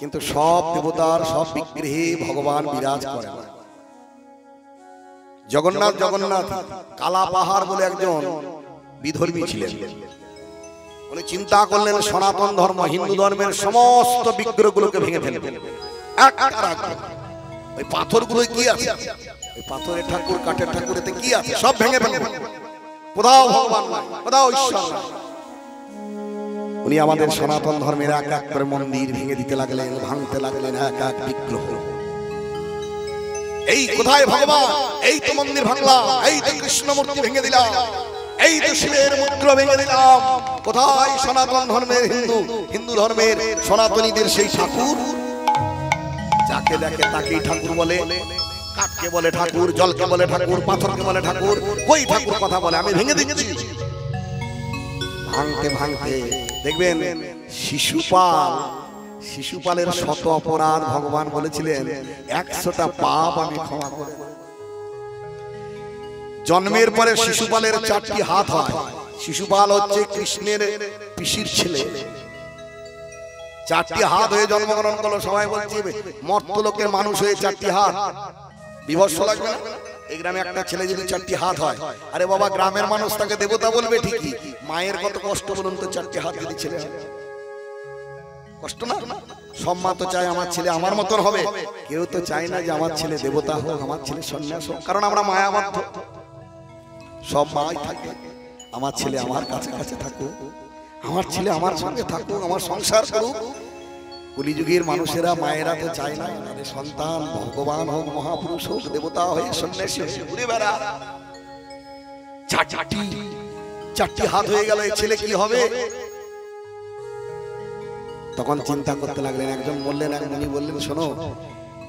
কিন্তু সব দেবতার সব বিগ্রহে ভগবান বিরাজ করেন। জগন্নাথ জগন্নাথ কালা পাহাড় বলে একজন বিধর্মী ছিলেন। উনি চিন্তা করলেন সনাতন ধর্ম হিন্দু ধর্মের সমস্ত বিগ্রহগুলোকে ভেঙে ফেলবেন। ওই পাথরগুলো কি আছে, ওই পাথরের ঠাকুর কাঠের ঠাকুরেতে কি আছে সব ভেঙে ফেলবেন। কোথাও ভগবান নাই, কোথাও ঈশ্বর নাই। উনি আমাদের সনাতন ধর্মের এক এক করে মন্দির ভেঙে দিতে লাগলেন, ভাঙতে লাগলেন এক এক বিগ্রহ। এই কোথায় ভগবান, এই তো মন্দির ভাঙলাম, এই তো কৃষ্ণ মূর্তি ভেঙে দিলাম, এই তো শিবের মুদ্র ভেঙে দিলাম। কোথায় সনাতন ধর্মের হিন্দু ধর্মের সনাতনীদের সেই ঠাকুর? যাকে দেখে তাকেই ঠাকুর বলে। কাঠকে বলে ঠাকুর, জলকে বলে ঠাকুর, পাথরকে বলে ঠাকুর। ওই ঠাকুর কথা বলে আমি ভেঙে দিচ্ছি। ভাঙতে ভাঙতে দেখবেন শিশুপালের শত অপরাধ ভগবান বলেছিলেন 100টা পাপ আমি ক্ষমা করে দেব। জন্মের পরে শিশুপালের 4টি হাত হয়। শিশুপাল হচ্ছে কৃষ্ণের পিসির ছেলে। 4টি হাত হয়ে জন্মগ্রহণ করলো। সবাই বলছে মর্তলোকের মানুষ হয়ে 4টি হাত, বিভৎস লাগবে না? এই গ্রামে একটা ছেলে যদি 4টি হাত হয়, আরে বাবা গ্রামের মানুষ তাকে দেবতা বলবে ঠিকই, মায়ের কত কষ্ট বলুন তো 4টি হাত যদি ছেলে হয়, কষ্ট না? সব মা তো চায় আমার ছেলে আমার মতন হবে, কেউ তো চায় না যে আমার ছেলে দেবতা হোক, আমার ছেলে সন্ন্যাস হোক, কারণ আমরা মায়াবদ্ধ। সব মাই থাকে আমার ছেলে আমার কাছে কাছে থাকুক, আমার ছেলে আমার সঙ্গে থাকুক, আমার সংসার করুক। কলিযুগের মানুষেরা মায়েরা তো চায় না তাদের সন্তান ভগবান হোক, মহাপুরুষ হোক, দেবতা হয়ে সন্ন্যাসী হয়ে ঘুরে বেড়া। 4টি হাত হয়ে গেল, এই ছেলে কি হবে? তখন চিন্তা করতে লাগলেন। একজন বললেন, এক মুনি বললেন, শোনো,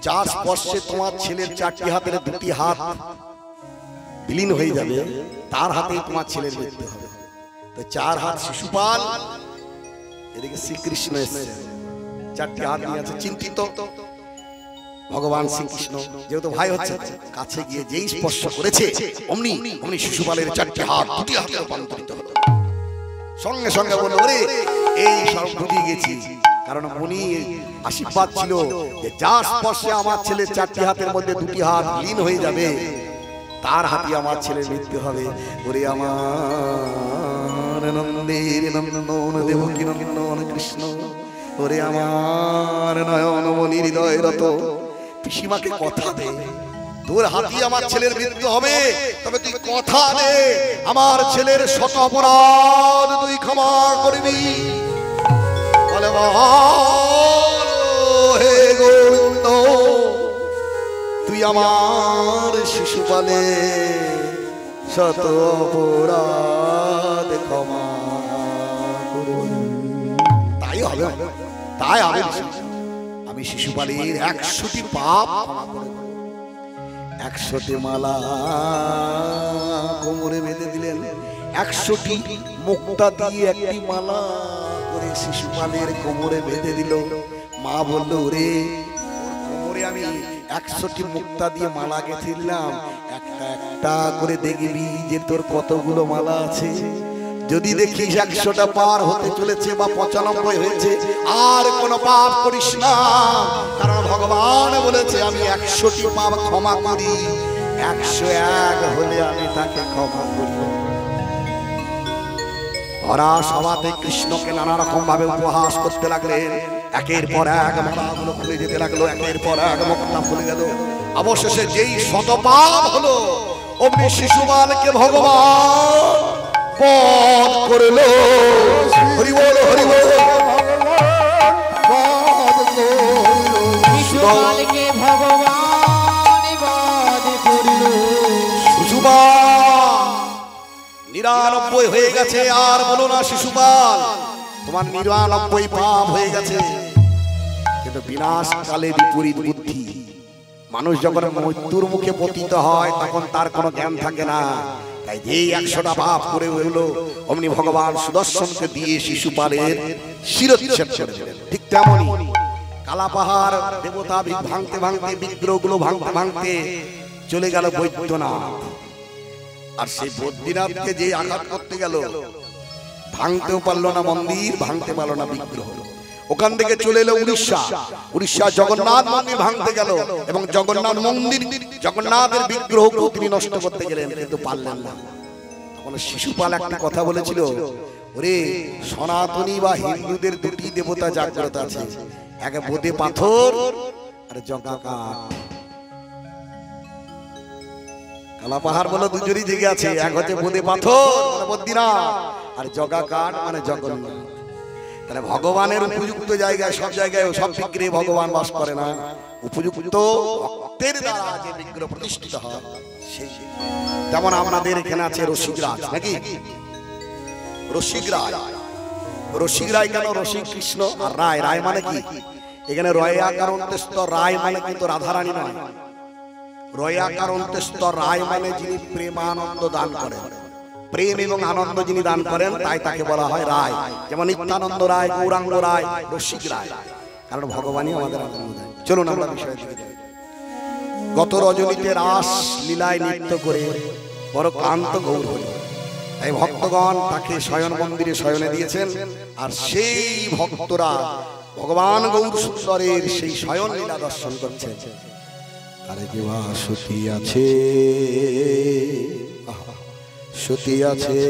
যার স্পর্শে তোমার ছেলের 4টি হাতের 2টি হাত বিলীন হয়ে যাবে, তার হাতেই তোমার ছেলের মৃত্যু হবে। তো 4 হাত শিশুপাল, এদিকে শ্রীকৃষ্ণ এসেছে, 4টি হাত নিয়ে আছে, চিন্তিত। ভগবান শ্রীকৃষ্ণ যেহেতু ভাই হচ্ছে, কাছে গিয়ে যেই স্পর্শ করেছে অমনি শিশুপালের 4টি হাত 2টি হাতে রূপান্তরিত হলো। সঙ্গে সঙ্গে বলল, ওরে এই সব বুঝে গেছি, কারণ মুনি আশীর্বাদ ছিল যে যার স্পর্শে আমার ছেলের 4টি হাতের মধ্যে 2টি হাত লীন হয়ে যাবে, তার হাতে আমার ছেলের মৃত্যু হবে। ওরে আমার নন্দের নন্দন দেবকী নন্দন কৃষ্ণ, ওরে আমার নয়নমণি হৃদয় রত, পিসিমাকে কথা দে তোর হাতে আমার ছেলের মৃত্যু হবে, তবে তুই কথা দে আমার ছেলের শত অপরাধ তুই ক্ষমা করবি। বলে হে গোবিন্দ, তুই আমার শিশুপালে শত অপরাধ ক্ষমা করবি। তাই হবে, তাই হবে। আমি শিশুপালের 100টি পাপ ক্ষমা করে দেব। 100টি মালা কোমরে বেঁধে দিলেন। 100টি মুক্তা দিয়ে একটি মালা করে শিশুপালের কোমরে বেঁধে দিল। মা বলল, রে কোমরে আমি 100টি মুক্তা দিয়ে মালা গেঁথে দিলাম, একটা একটা করে দেখবি যে তোর কতগুলো মালা আছে। যদি দেখিস 100টা পার হতে চলেছে বা 95 হয়েছে, আর কোনো পাপ করিস না, কারণ ভগবান বলেছে আমি 100টি পাপ ক্ষমা করি, 101 হলে আমি তাকে ক্ষমা করি। ওরা সভাতে কৃষ্ণকে নানা রকম ভাবে উপহাস করতে লাগলেন। একের পর এক মালাগুলো খুলে যেতে লাগলো, একের পর এক মুক্তা খুলে গেল। অবশেষে যেই শত পাপ হলো, অমনি শিশুপালকে ভগবান বধ করলো। হরি বল হরি বল। শিশুপালকে ভগবান বধ করলো। শিশুপাল 99 হয়ে গেছে, আর বলো না শিশুপাল তোমার 99 পাপ হয়ে গেছে। কিন্তু বিনাশকালে বিপরীত বুদ্ধি। মানুষ যখন মৃত্যুর মুখে পতিত হয় তখন তার কোনো জ্ঞান থাকে না। তাই যেই 100টা পাপ করে হলো, অমনি ভগবান সুদর্শনকে দিয়ে শিশুপালের শিরচ্ছেদ করে দিলেন। ঠিক তেমনই কালা পাহাড় দেবতা ভাঙতে ভাঙতে, বিগ্রহগুলো ভাঙতে ভাঙতে চলে গেল বৈদ্যনাথ। আর সেই বদ্রীনাথকে যে আঘাত করতে গেল, ভাঙতেও পারলো না মন্দির, ভাঙতে পারলো না বিগ্রহ। ওখান থেকে চলে এলো উড়িষ্যা জগন্নাথ মন্দির ভাঙতে গেল এবং জগন্নাথের বিগ্রহকেও তিনি নষ্ট করতে গেলেন, কিন্তু পারলেন না। তখন শিশুপাল একটা কথা বলেছিল, ওরে সনাতনী বা হিন্দুদের দুটি দেবতা জাগ্রত আছে, এক বোদে পাথর আর জগা কাঠ। কালা পাহাড় বলে দুজনই জেগে আছে, এক হচ্ছে বোদে পাথর মানে বদ্রীনাথ, আর জগা কাঠ মানে জগন্নাথ। তাহলে ভগবানের উপযুক্ত জায়গায় সব জায়গায় সব বিগ্রহে ভগবান বাস করে না, উপযুক্ত ভক্তের দ্বারা যে বিগ্রহ প্রতিষ্ঠিত হয় সেই। যেমন আমাদের এখানে আছে রসিকরাজ, নাকি রসিকরায় কেন? রসিক কৃষ্ণ আর রায়, রায় মানে কি? এখানে রয়াকার অন্ত্যস্ত রায় মানে কিন্তু রাধারানী নয়। রয়াকার অন্ত্যস্ত রায় মানে যিনি প্রেমানন্দ দান করেন, প্রেম এবং আনন্দ যিনি দান করেন, তাই তাকে বলা হয় রায়। যেমন নিত্যানন্দ রায়, গৌরাঙ্গ রায়, রসিক রায়, কারণ ভগবানই আমাদের আনন্দ দেয়। চলুন আমরা বিষয়ে দিকে যাই। গত রজনীতে রাস লীলায় নৃত্য করে বড় ক্লান্ত গৌর হল, তাই ভক্তগণ তাকে শয়ন মন্দিরে শয়নে দিয়েছেন। আর সেই ভক্তরা ভগবান গৌর সুন্দরের সেই শয়ন লীলা দর্শন করছেন। আরে কি মা সতী আছে, সতী আছে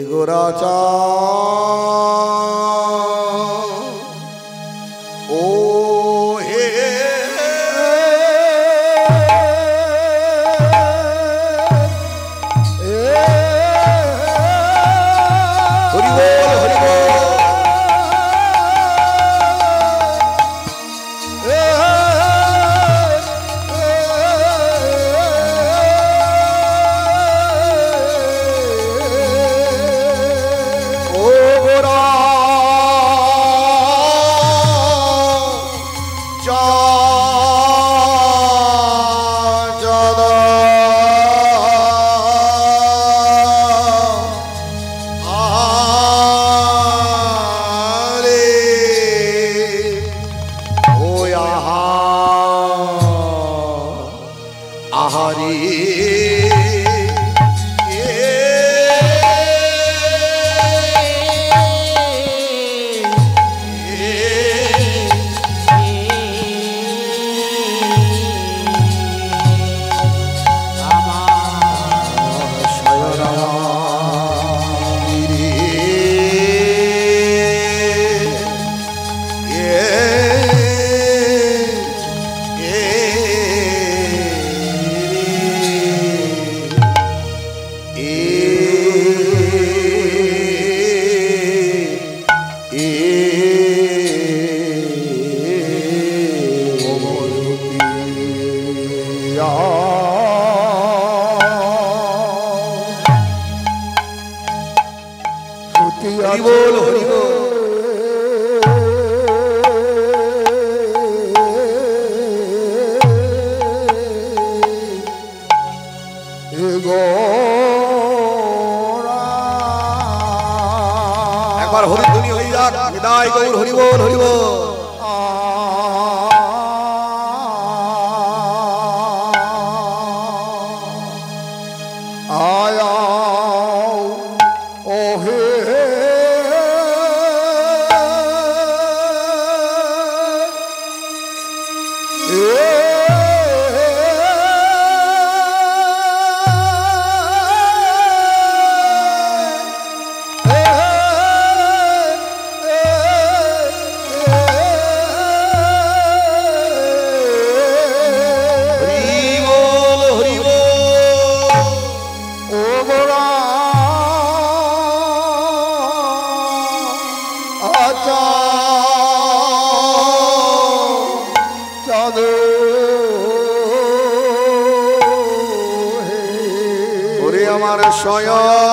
গোরাচা, ও হে হরি বল, হরি বল। একবার হরিধ্বনি হয়ে যাক, বিদায় গৌর, হরি বল, হরি বল। আমার শয়ন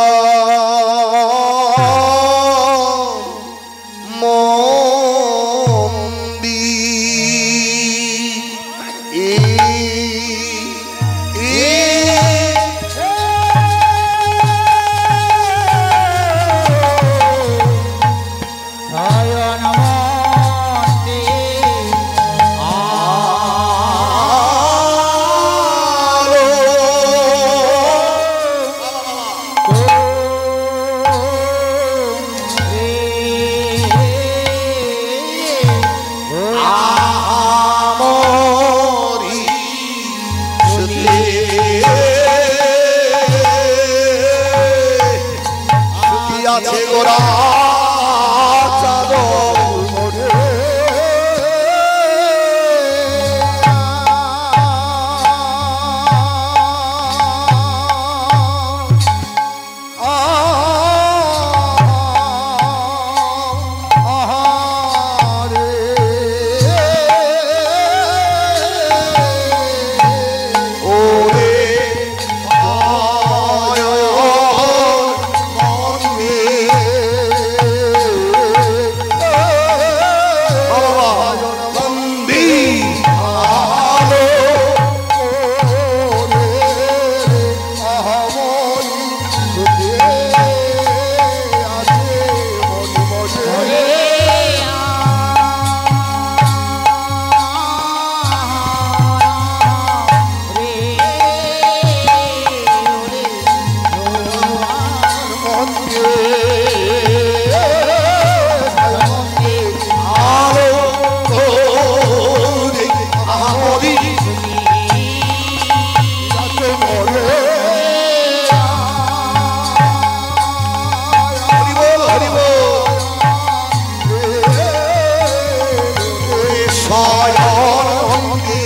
শয়ন মন্দির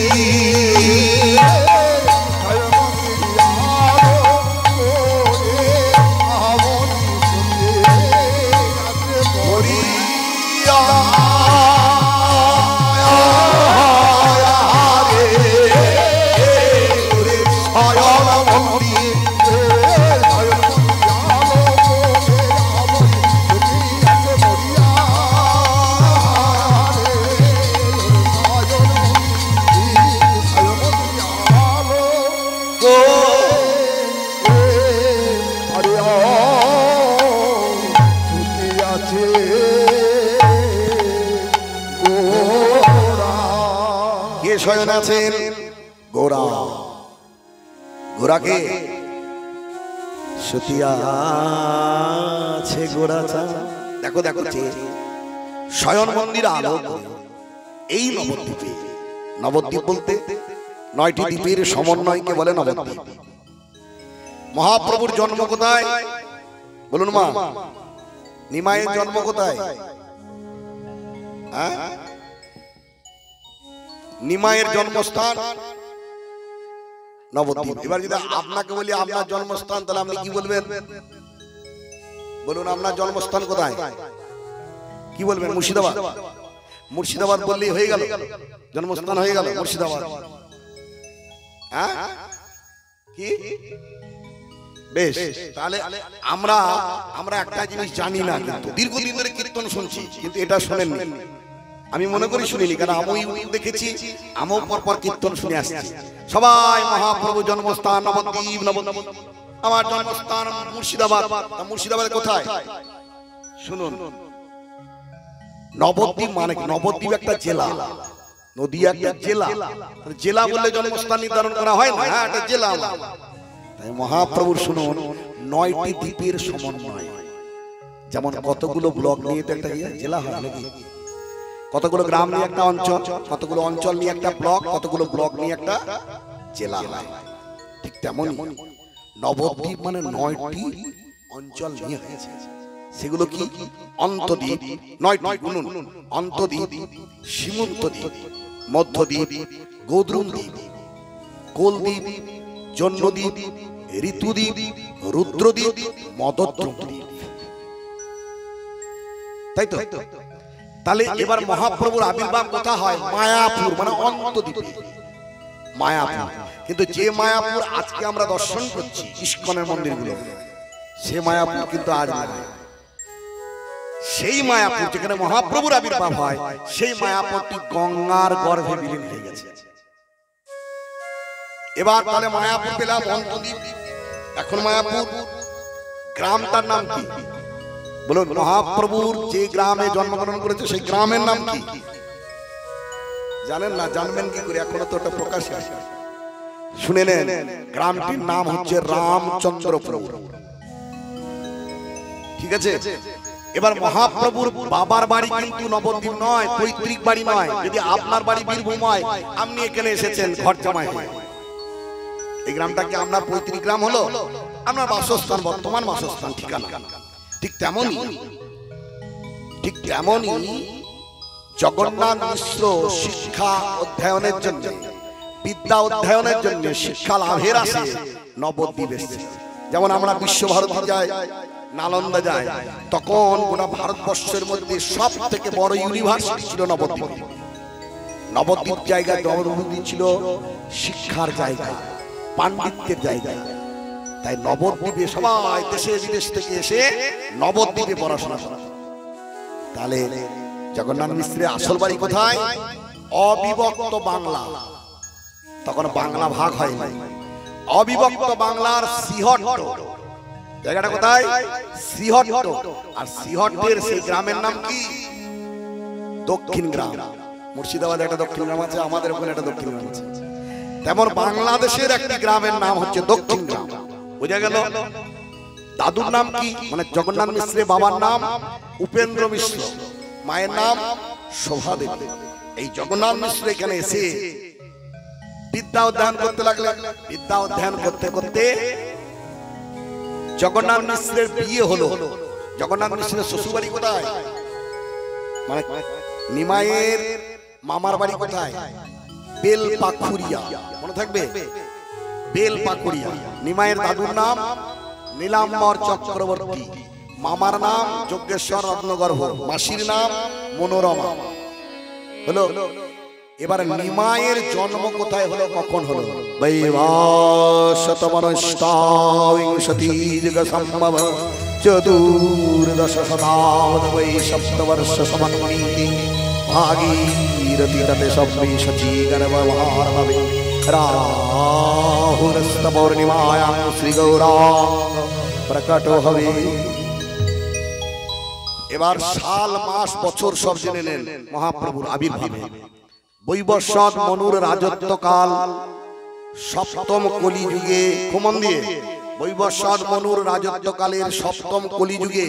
শয়ন আছেন গোরা গোরাকে সতিয়া আছে গোরা চা দেখো দেখো শয়ন মন্দির আলো এই নবদ্বীপে নবদ্বীপ বলতে 9টি দ্বীপের সমন্বয়কে বলে নবদ্বীপ মহাপ্রভুর জন্ম কোথায় বলুন মা নিমায়ের জন্ম কোথায় হ্যাঁ নিমায়ের জন্মস্থান নবদ্বীপ এবার যদি আপনাকে বলি আপনার জন্মস্থান তাহলে আপনি কি বলবেন বলুন আপনার জন্মস্থান কোথায় কি বলবেন মুর্শিদাবাদ মুর্শিদাবাদ বললেই হয়ে গেল জন্মস্থান হয়ে গেল মুর্শিদাবাদ হ্যাঁ কি বেশ তাহলে আমরা আমরা একটা জিনিস জানি না কিন্তু দীর্ঘদিন ধরে কীর্তন শুনছি কিন্তু এটা শোনেননি আমি মনে করি শুনিনি কারণ আমি দেখেছি আমিও পরপর কীর্তন শুনে আসছি সবাই মহাপ্রভু জন্মস্থান নবদ্বীপ নবদ্বীপ আমার জন্মস্থান মুর্শিদাবাদ মুর্শিদাবাদে কোথায় শুনুন নবদ্বীপ মানে নবদ্বীপ একটা জেলা নদী একটা জেলা জেলা বললে জন্মস্থান নির্ধারণ করা হয় না হ্যাঁ একটা জেলা তাই মহাপ্রভুর শুনুন 9টি দ্বীপের সমন্বয় যেমন কতগুলো ব্লক নিয়ে তো একটা জেলা হয় নাকি কতগুলো গ্রাম নিয়ে একটা অঞ্চল কতগুলো অঞ্চল নিয়ে একটা ব্লক কতগুলো ব্লক নিয়ে একটা জেলা হয় ঠিক তেমন নবদ্বীপ মানে 9টি অঞ্চল নিয়ে হয়েছে সেগুলো কি অন্তদ্বীপ 9টি গুনুন অন্তদ্বীপ সীমন্তদ্বীপ মধ্যদ্বীপ গোদ্রুমদ্বীপ কোলদ্বীপ জন্মদ্বীপ ঋতুদ্বীপ রুদ্রদ্বীপ মদদ্রুমদ্বীপ তাই তো তাহলে এবার মহাপ্রভুর আবির্ভাব কোথা হয় মায়াপুর মানে অন্তদ্বীপে মায়াপুর কিন্তু যে মায়াপুর আজকে আমরা দর্শন করছি ইস্কনের মন্দিরগুলো সে মায়াপুর কিন্তু আজ নয় সেই মায়াপুর যেখানে মহাপ্রভুর আবির্ভাব হয় সেই মায়াপুরটি গঙ্গার গর্ভে বিলীন হয়ে গেছে এবার তাহলে মায়াপুর পেলাম অন্তদ্বীপ এখন মায়াপুর গ্রামটার নাম কি বলুন মহাপ্রভুর যে গ্রামে জন্মগ্রহণ করেছে সেই গ্রামের নাম কি জানেন না জানবেন কি করে এখনো তো ওটা প্রকাশ আসে শুনে নেন গ্রামটির নাম হচ্ছে রামচন্দ্রপুর ঠিক আছে এবার মহাপ্রভুর বাবার বাড়ি কিন্তু নবদ্বীপ নয় পৈতৃক বাড়ি নয় যদি আপনার বাড়ি বীরভূম হয় আপনি এখানে এসেছেন ঘর জামাই হয়ে এই গ্রামটা কি আপনার পৈতৃক গ্রাম হলো আপনার বাসস্থান বর্তমান বাসস্থান ঠিকানা ঠিক তেমনই জগন্নাথ মিশ্র শিক্ষা অধ্যয়নের জন্য বিদ্যা অধ্যয়নের জন্য শিক্ষা লাভের আশে নবদ্বীপ এসেছে যেমন আমরা বিশ্বভারতী যাই নালন্দা যাই তখন গোটা ভারতবর্ষের মধ্যে সব থেকে বড় ইউনিভার্সিটি ছিল নবদ্বীপ নবদ্বীপ জায়গায় নবদ্বীপ ছিল শিক্ষার জায়গা পাণ্ডিত্যের জায়গা তাই নবদ্বীপে সবাই দেশে বিদেশ থেকে এসে নবদ্বীপে পড়াশোনা করে তাহলে জগন্নাথ মিশ্রের আসল বাড়ি কোথায় অবিভক্ত বাংলা তখন বাংলা ভাগ হয় নাই অবিভক্ত বাংলার সিহট্ট জায়গাটা কোথায় সিহট্ট আর সিহট্টের সেই গ্রামের নাম কি দক্ষিণ গ্রাম মুর্শিদাবাদে একটা দক্ষিণ গ্রাম আছে আমাদের ওখানে একটা দক্ষিণ গ্রাম আছে তেমন বাংলাদেশের একটি গ্রামের নাম হচ্ছে দক্ষিণ গ্রাম বুঝা গেল দাদুর নাম কি মানে জগন্নাথ মিশ্রের বাবার নাম উপেন্দ্র মিশ্র মায়ের নাম শোভা দেবী এই জগন্নাথ মিশ্র এখানে এসে বিদ্যা অধ্যয়ন করতে লাগলেন বিদ্যা অধ্যয়ন করতে করতে জগন্নাথ মিশ্রের বিয়ে হলো জগন্নাথ মিশ্রের শ্বশুরবাড়ি কোথায় মানে নিমাইয়ের মামার বাড়ি কোথায়? বেল পাখুরিয়া, মনে থাকবে? বেল পাকুড়িয়া। নিমাইয়ের দাদুর নাম নীলাম্বর চক্রবর্তী, মামার নাম যজ্ঞেশ্বর রত্নগর্ভ, মাসির নাম মনোরমা। হলো। এবার নিমাইয়ের জন্ম কোথায় হলো, কখন হলো? চতুর্দশ শতাব্দ বৈ সপ্তবর্ষ সমন্বিতে ভাগীরথী তটে সব্বী সচী গর্ভভার ভবে রাহুরস্ত পূর্ণিমায়াং শ্রী গৌরাঙ্গ প্রকট হবে। এবার সাল মাস বছর সব জেনে নেন মহাপ্রভুর আবির্ভাবে। বৈবস্বত মনুর রাজত্বকাল সপ্তম কলিযুগে, কুমন দিয়ে বৈবস্বত মনুর রাজত্বকালের সপ্তম কলিযুগে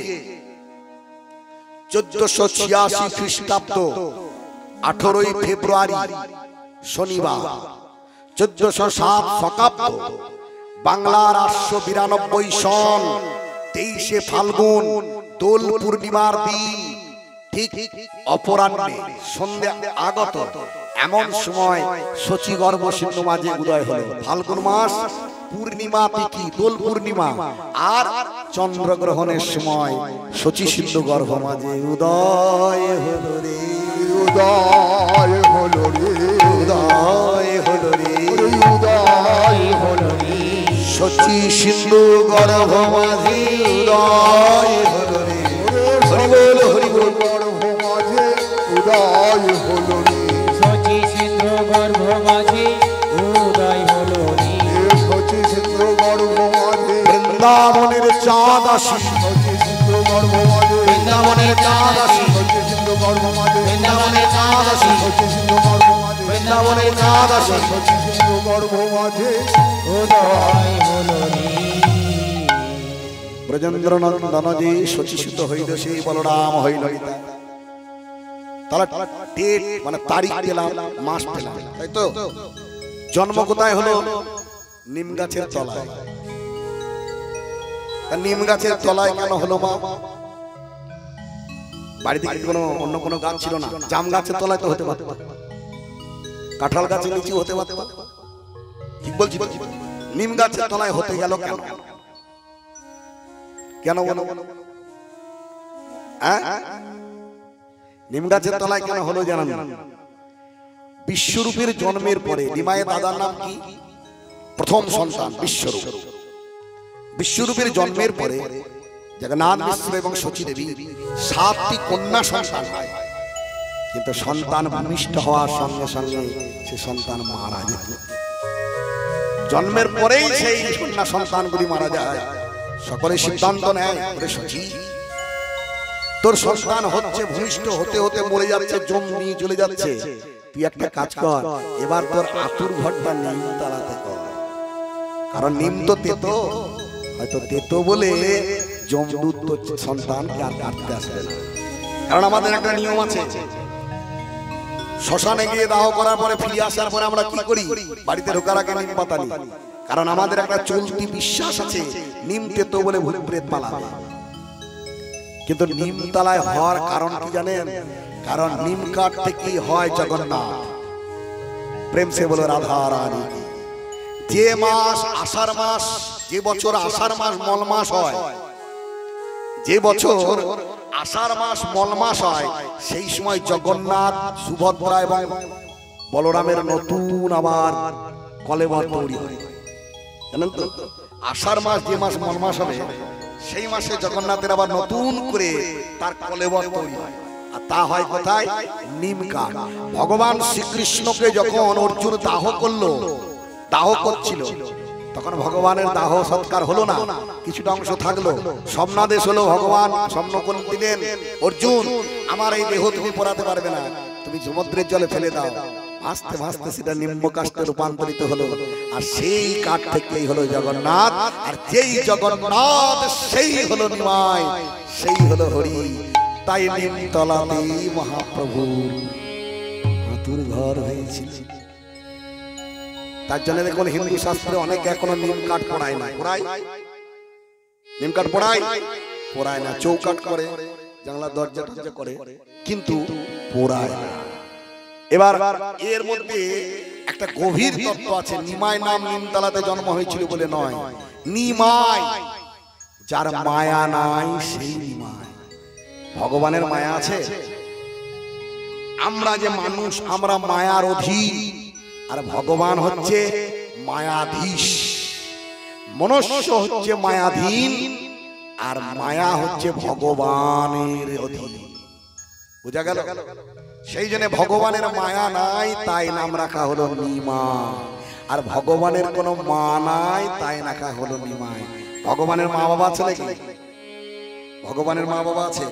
1486 খ্রিস্টাব্দ 18 ফেব্রুয়ারি শনিবার, 1407 শকাব্দ বাংলার 892 সন 23 ফাল্গুন দোল পূর্ণিমার দিন ঠিক অপরাহ্নে সন্ধ্যা আগত এমন সময় শচীগর্ভ সিন্ধু মাঝে উদয় হলো। ফাল্গুন মাস পূর্ণিমা তিথি দোল পূর্ণিমা আর চন্দ্রগ্রহণের সময় শচী সিন্ধু গর্ভ মাঝে উদয় হলো রে, উদয় হলো রে, উদয় হলো রে, উদয় হলো রে, শচী সিন্ধু গর্ভ মাঝে উদয় হলো রে। হরি বল হরি বল, গর্ভ মাঝে উদয় হলো রে, শচী সিন্ধু গর্ভ মাঝে উদয় হলো রে, শচী সিন্ধু গর্ভ মাঝে বৃন্দাবনের চাঁদ আসি, শচী সিন্ধু গর্ভ মাঝে বৃন্দাবনের চাঁদ আসি, শচী সিন্ধু গর্ভ মাঝে বৃন্দাবনের চাঁদ আসি, শচী সিন্ধু গর্ভ মাঝে বৃন্দাবনের চাঁদ আসি, শচী সিন্ধু গর্ভ মাঝে উদয় হলো রে। ব্রজেন্দ্র নন্দন যে শচীসূত হইল সেই বলরাম হইল পিতা। তাহলে ডেট মানে তারিখ পেলাম, মাস পেলাম, তাই তো? জন্ম কোথায় হলো? নিম গাছের তলায়। নিম গাছের তলায় কেন হলো মা? বাড়িতে কি কোনো অন্য কোনো গাছ ছিল না? জাম গাছের তলায় তো হতে পারত, কাঁঠাল গাছের নিচে হতে পারত, ঠিক বলছি? নিম গাছের তলায় হতে গেল কেন? কেন বলো? নিম গাছের তলায় কেন হলো জানেন? বিশ্বরূপের জন্মের পরে নিমাইয়ের দাদার নাম কি? প্রথম সন্তান বিশ্বরূপ। বিশ্বরূপের জন্মের পরে জগন্নাথ মিশ্র এবং শচী দেবী 7টি কন্যা সন্তান হয়, কিন্তু সন্তান ভূমিষ্ঠ হওয়ার সঙ্গে সঙ্গে সে সন্তান মারা যেত। জন্মের পরেই সেই কন্যা সন্তানগুলি মারা যায়। সকলে সিদ্ধান্ত নেয়, ওরে শচী, তোর সন্তান হচ্ছে, ভূমিষ্ঠ হতে হতে মরে যাচ্ছে, জম নিয়ে চলে যাচ্ছে, তুই একটা কাজ কর, এবার তোর আতুর ঘরটা নিম তালাতে কর। কারণ নিম তো তেতো, হয়তো তেতো বলে যমদূত তো সন্তানকে আর কাটতে আসবে না। কারণ আমাদের একটা নিয়ম আছে, শ্মশানে গিয়ে দাহ করার পরে ফিরে আসার পরে আমরা কি করি? বাড়িতে ঢোকার আগে নিম পাতা নিই। কারণ আমাদের একটা চলতি বিশ্বাস আছে, নিম তেতো বলে ভূত প্রেত পালাবে। কিন্তু নিম তলায় হওয়ার কারণ কি জানেন? কারণ নিম কাঠ থেকে হয় জগন্নাথ। প্রেম সে বলে রাধা রানী। যে মাস আষাঢ় মাস, যে বছর আষাঢ় মাস মল মাস হয়, যে বছর আষাঢ় মাস মল মাস হয়, সেই সময় জগন্নাথ, সুভদ্রা এবং বলরামের নতুন আবার কলেবর তৈরি হয়, জানেন তো? আষাঢ় মাস যে মাস মল মাস হবে, সেই মাসে জগন্নাথের আবার নতুন করে তার কলেবর তৈরি হয়। আর তা হয় কোথায়? নিম কাঠ। ভগবান শ্রীকৃষ্ণকে যখন অর্জুন দাহ করলো, দাহ করছিল, তখন ভগবানের দাহ সৎকার হলো না, কিছুটা অংশ থাকলো, স্বপ্নাদেশ হলো, ভগবান স্বপ্ন করে দিলেন, অর্জুন আমার এই দেহ তুমি পোড়াতে পারবে না, তুমি সমুদ্রের জলে ফেলে দাও। আস্তে আস্তে সেটা নিম্ন কাষ্ঠে রূপান্তরিত হলো, আর সেই কাঠ থেকেই হলো জগন্নাথ। আর যেই জগন্নাথ সেই হলো নিমাই, সেই হলো হরি। তাই নিমতলাতেই মহাপ্রভুর আতুর ঘর হয়েছিল। তার জন্য দেখুন হিন্দু শাস্ত্রে অনেকে এখনো নিম কাঠ পোড়ায় না। পোড়ায়? নিম কাঠ পোড়ায়? পোড়ায় না, চৌকাঠ করে, জানলা দরজা টরজা করে, কিন্তু পোড়ায় না। এবার এর মধ্যে একটা গভীর তত্ত্ব আছে। নিমাই নাম নিমতলাতে জন্ম হয়েছিল বলে নয়, নিমাই যার মায়া নাই সেই নিমাই। ভগবানের মায়া আছে? আমরা যে মানুষ, আমরা মায়ার অধীন, আর ভগবান হচ্ছে মায়াধীশ। মনুষ্য হচ্ছে মায়াধীন, আর মায়া হচ্ছে ভগবানের অধীন। বুঝা গেল? সেই জন্য ভগবানের মায়া নাই, তাই নাম রাখা হলো নিমাই। আর ভগবানের কোনো মা নাই, তাই রাখা হলো নিমাই। ভগবানের মা বাবা আছে নাকি? ভগবানের মা বাবা আছে?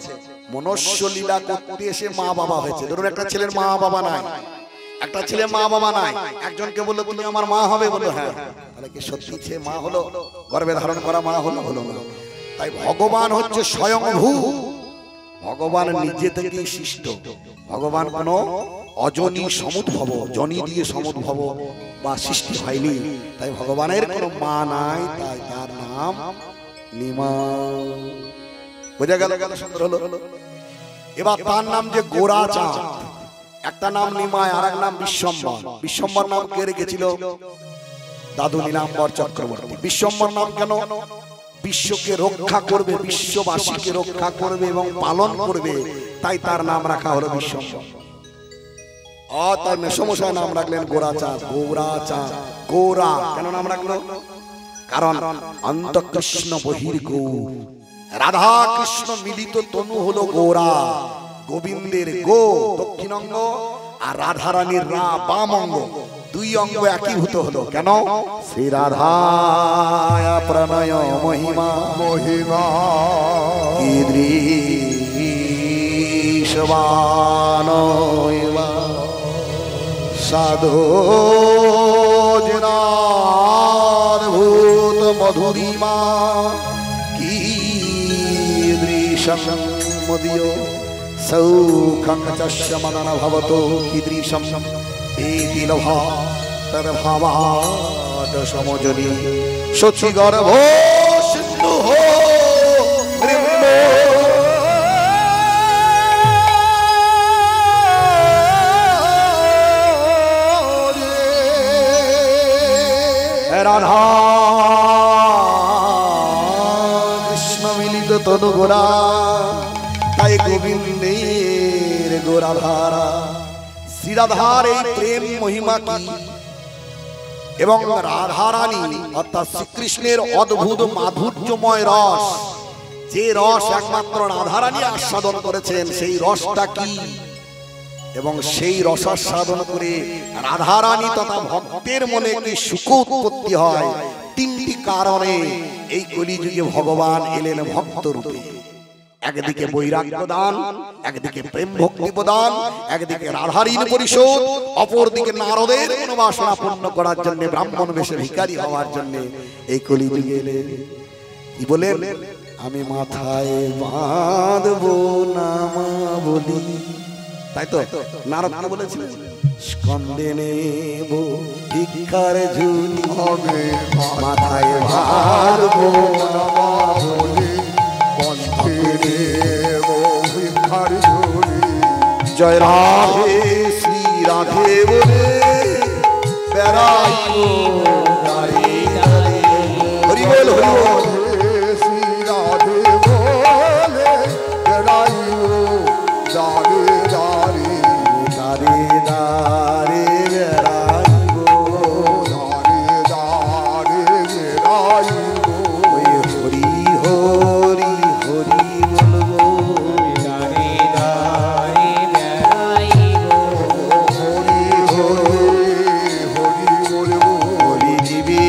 মনুষ্য লীলা করতে এসে মা বাবা হয়েছে। ধরুন একটা ছেলের মা বাবা নাই, একটা ছেলে মা বাবা নাই, একজনকে বললো তুমি আমার মা হবে, বললো হ্যাঁ, তাহলে কি সত্যি সে মা হলো? গর্ভে ধারণ করা মা হলো? হলো না। তাই ভগবান হচ্ছে স্বয়ংভূ, ভগবান নিজে থেকেই সৃষ্ট। ভগবান কোনো অজনী সমুদ্ভব, জনি দিয়ে সমুদ্ভব বা সৃষ্টি হয়নি। তাই ভগবানের কোনো মা নাই, তাই তার নাম নিমাই। বোঝা গেল? সুন্দর হলো। এবার তার নাম যে গোরাচাঁদ, একটা নাম নিমাই আর এক নাম বিশ্বম্বর। বিশ্বম্বর নাম কে রেখেছিল? দাদু নীলাম্বর চক্রবর্তী। বিশ্বম্বর নাম কেন? বিশ্বকে রক্ষা করবে, বিশ্ববাসীকে রক্ষা করবে এবং পালন করবে, তাই তার নাম রাখা হলো বিশ্বম্বর। আর তার মেসমশাই নাম রাখলেন গোরাচাঁদ। গোরাচাঁদ, গোরা কেন নাম রাখলো? কারণ অন্তঃকৃষ্ণ বহির গৌর, রাধা কৃষ্ণ মিলিত তনু হলো গোরা। গোবিন্দের গো দক্ষিণ অঙ্গ আর রাধা রানীর রা বাম অঙ্গ, দুই অঙ্গ একীভূত হলো। কেন? শ্রী রাধা প্রণয় মহিমা মহিমা সাধো জনাদ্ভূত মধুরিমা কীদৃশং মদীয় সৌখং চস্য মদন ভবতো কীদৃশং এতি লভা তদ্ভাবাৎ সমজনী সচি গর্ভ সিন্ধু রাধা কৃষ্ণ মিলিত তনু গোরা, তাই গোবিন্দের গোরাধারা। শ্রীরাধার এই প্রেম মহিমা কি? এবং রাধারানী অর্থাৎ শ্রীকৃষ্ণের অদ্ভুত মাধুর্যময় রস, যে রস একমাত্র রাধারানী আস্বাদন করেছেন, সেই রসটা কি? এবং সেই রসাস্বাদন করে রাধারানী তথা ভক্তের মনে কি সুখ উৎপত্তি হয়? তিনটি কারণে এই কলিযুগে ভগবান এলেন ভক্ত রূপে। একদিকে বৈরাগ্য দান, একদিকে প্রেম ভক্তি প্রদান, একদিকে রাধারীন পরিশোধ, অপরদিকে নারদের মনোবাসনা পূর্ণ করার জন্য, ব্রাহ্মণ বেশে ভিখারি হওয়ার জন্য এই কলিযুগে এলেন। কি বলেন? আমি মাথায় বাঁধবো নামা বলি, তাই তো নারদ কি বলেছিলেন? স্কন্দে নেব ভিক্ষার ঝুলি, হবে মাথায় বাঁধবো নামা বলি, কণ্ঠে নেব ভিক্ষার ঝুলি। জয় রাধে শ্রী রাধে বলে বেড়াইব দাঁড়ে দাঁড়ে। হরি বল, হরি বল। শ্রী রাধে বলে বেড়াইব দাঁড়ে দাঁড়ে, দাঁড়ে দাঁড়ে বেড়াইব, দাঁড়ে দাঁড়ে বেড়াইব। ওই হরি হরি হরি বলবো, দাঁড়ে দাঁড়ে বেড়াইব, হরি হরি হরি বলবো। হরি দিবি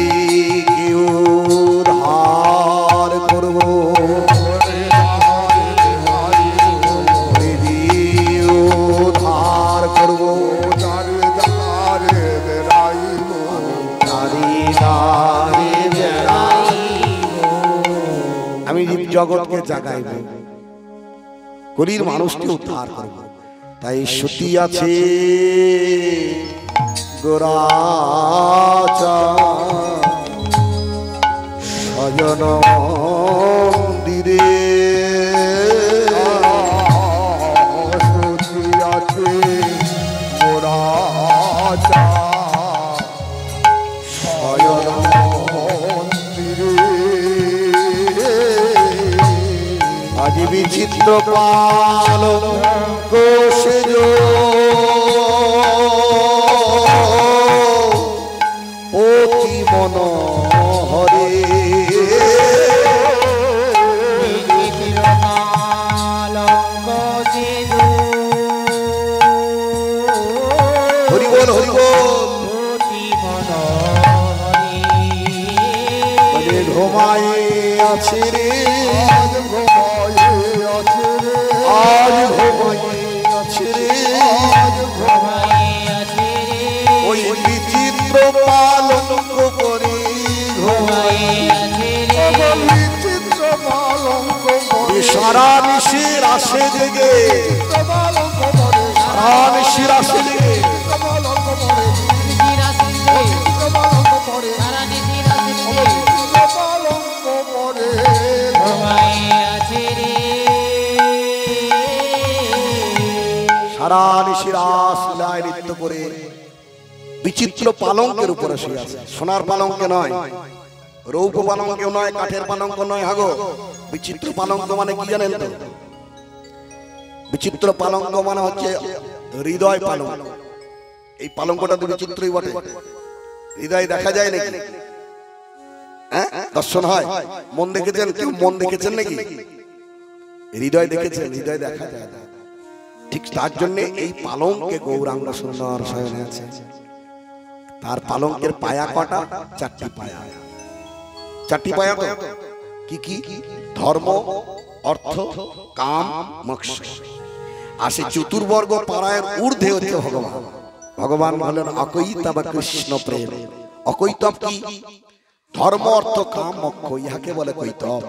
কেউ ধার করবো, আমি জগৎকে জাগাইব, কলির মানুষকে উদ্ধার করব। তাই শ্রুতি আছে গোরাচাঁদ সজন মন্দিরে, শ্রুতি আছে গোরা বিচিত্র পালঙ্ক সেজ অতি মনোহরে হরি বল হরি বল ঘুমায়ে আছে রে আজ ঘুমায়ে আছে রে ওই বিচিত্র পালঙ্ক করে বিচিত্র পালঙ্ক সারা নিশির আসে জেগে সারা নিশির আসে জেগে সারা নিশির আসলায় নৃত্য করে বিচিত্র পালঙ্কের উপরে শুয়ে আছে। সোনার পালঙ্কে নয়, রৌপ্য পালঙ্কেও নয়, কাঠের পালঙ্ক নয়। হাগো বিচিত্র পালঙ্ক মানে কি জানেন তো? বিচিত্র পালঙ্ক মানে হচ্ছে হৃদয় পালঙ্ক। এই পালঙ্কটা তো বিচিত্রই বটে। হৃদয় দেখা যায় নাকি? হ্যাঁ, দর্শন হয়। মন দেখেছেন কেউ? মন দেখেছেন নাকি? হৃদয় দেখেছেন? হৃদয় দেখা যায় না। ঠিক তার জন্য এই পালঙ্কে গৌরাঙ্গ সুন্দর শয়নে আছে। তার পালঙ্কের পায়া কটা? চারটি পায়া। চারটি পায়া তো কি কি? ধর্ম, অর্থ, কাম, মোক্ষ। আর সেই চতুর্বর্গ পারায়ের ঊর্ধ্বে হচ্ছে ভগবান। ভগবান হলেন অকৈতব কৃষ্ণ প্রেম। অকৈতব কি? ধর্ম, অর্থ, কাম, মোক্ষ, ইহাকে বলে কৈতব।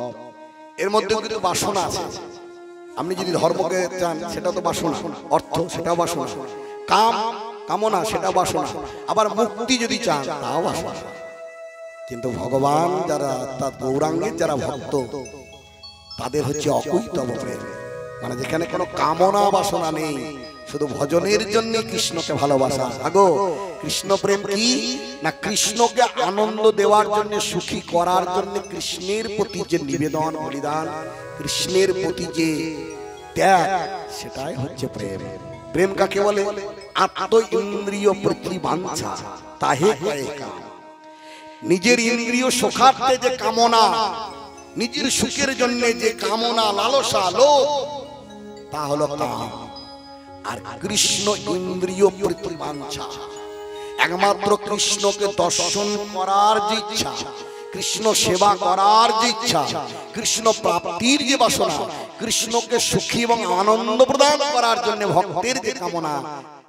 এর মধ্যে কিন্তু বাসনা আছে। আপনি যদি ধর্মকে চান সেটা তো বাসনা, অর্থ সেটাও বাসনা, কাম কামনা সেটা বাসনা, আবার মুক্তি যদি চান তাও বাসনা। কিন্তু ভগবান যারা তার গৌরাঙ্গের যারা ভক্ত তাদের হচ্ছে অকৈতব প্রেম। মানে যেখানে কোনো কামনা বাসনা নেই, শুধু ভজনের জন্য কৃষ্ণকে ভালোবাসা। আগো কৃষ্ণ প্রেম কি না? কৃষ্ণকে আনন্দ দেওয়ার জন্য, সুখী করার জন্য কৃষ্ণের প্রতি যে নিবেদন বলিদান, কৃষ্ণের প্রতি যে ত্যাগ, সেটাই হচ্ছে প্রেম। প্রেম কাকে বলে? আত্ম ইন্দ্রিয় প্রতিবাঞ্ছা তাহে কয়ে কাম। নিজের ইন্দ্রিয় সুখার্থে যে কামনা, নিজের সুখের জন্য যে কামনা, লালসা, লোভ, তা হলো কাম। আর কৃষ্ণ ইন্দ্রিয় প্রতিবাঞ্ছা। একমাত্র কৃষ্ণকে দর্শন করার যে ইচ্ছা, কৃষ্ণ সেবা করার যে ইচ্ছা, কৃষ্ণ প্রাপ্তির যে বাসনা, কৃষ্ণকে সুখী এবং আনন্দ প্রদান করার জন্য ভক্তের যে কামনা,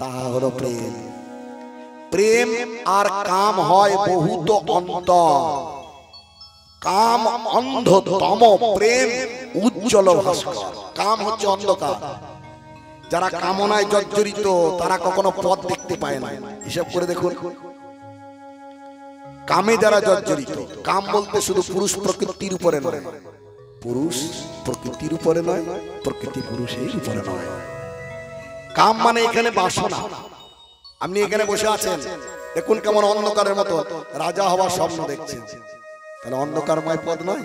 তাহা হলো প্রেম। প্রেম আর কাম হয় বহুত অন্তর। কাম অন্ধতম, প্রেম উজ্জ্বল ভাস্কর। কাম হচ্ছে অন্ধকার। যারা কামনায় জর্জরিত তারা কখনো পথ দেখতে পায় না। হিসাব করে দেখুন, কামে যারা জর্জরিত, কাম বলতে শুধু পুরুষ প্রকৃতির উপরে নয়, পুরুষ প্রকৃতির উপরে নয়, প্রকৃতি পুরুষের উপরে নয়। কাম মানে এখানে বাসনা। আপনি এখানে বসে আছেন, দেখুন কেমন অন্ধকারের মতো রাজা হওয়ার স্বপ্ন দেখছেন, তাহলে অন্ধকারময় পদ নয়?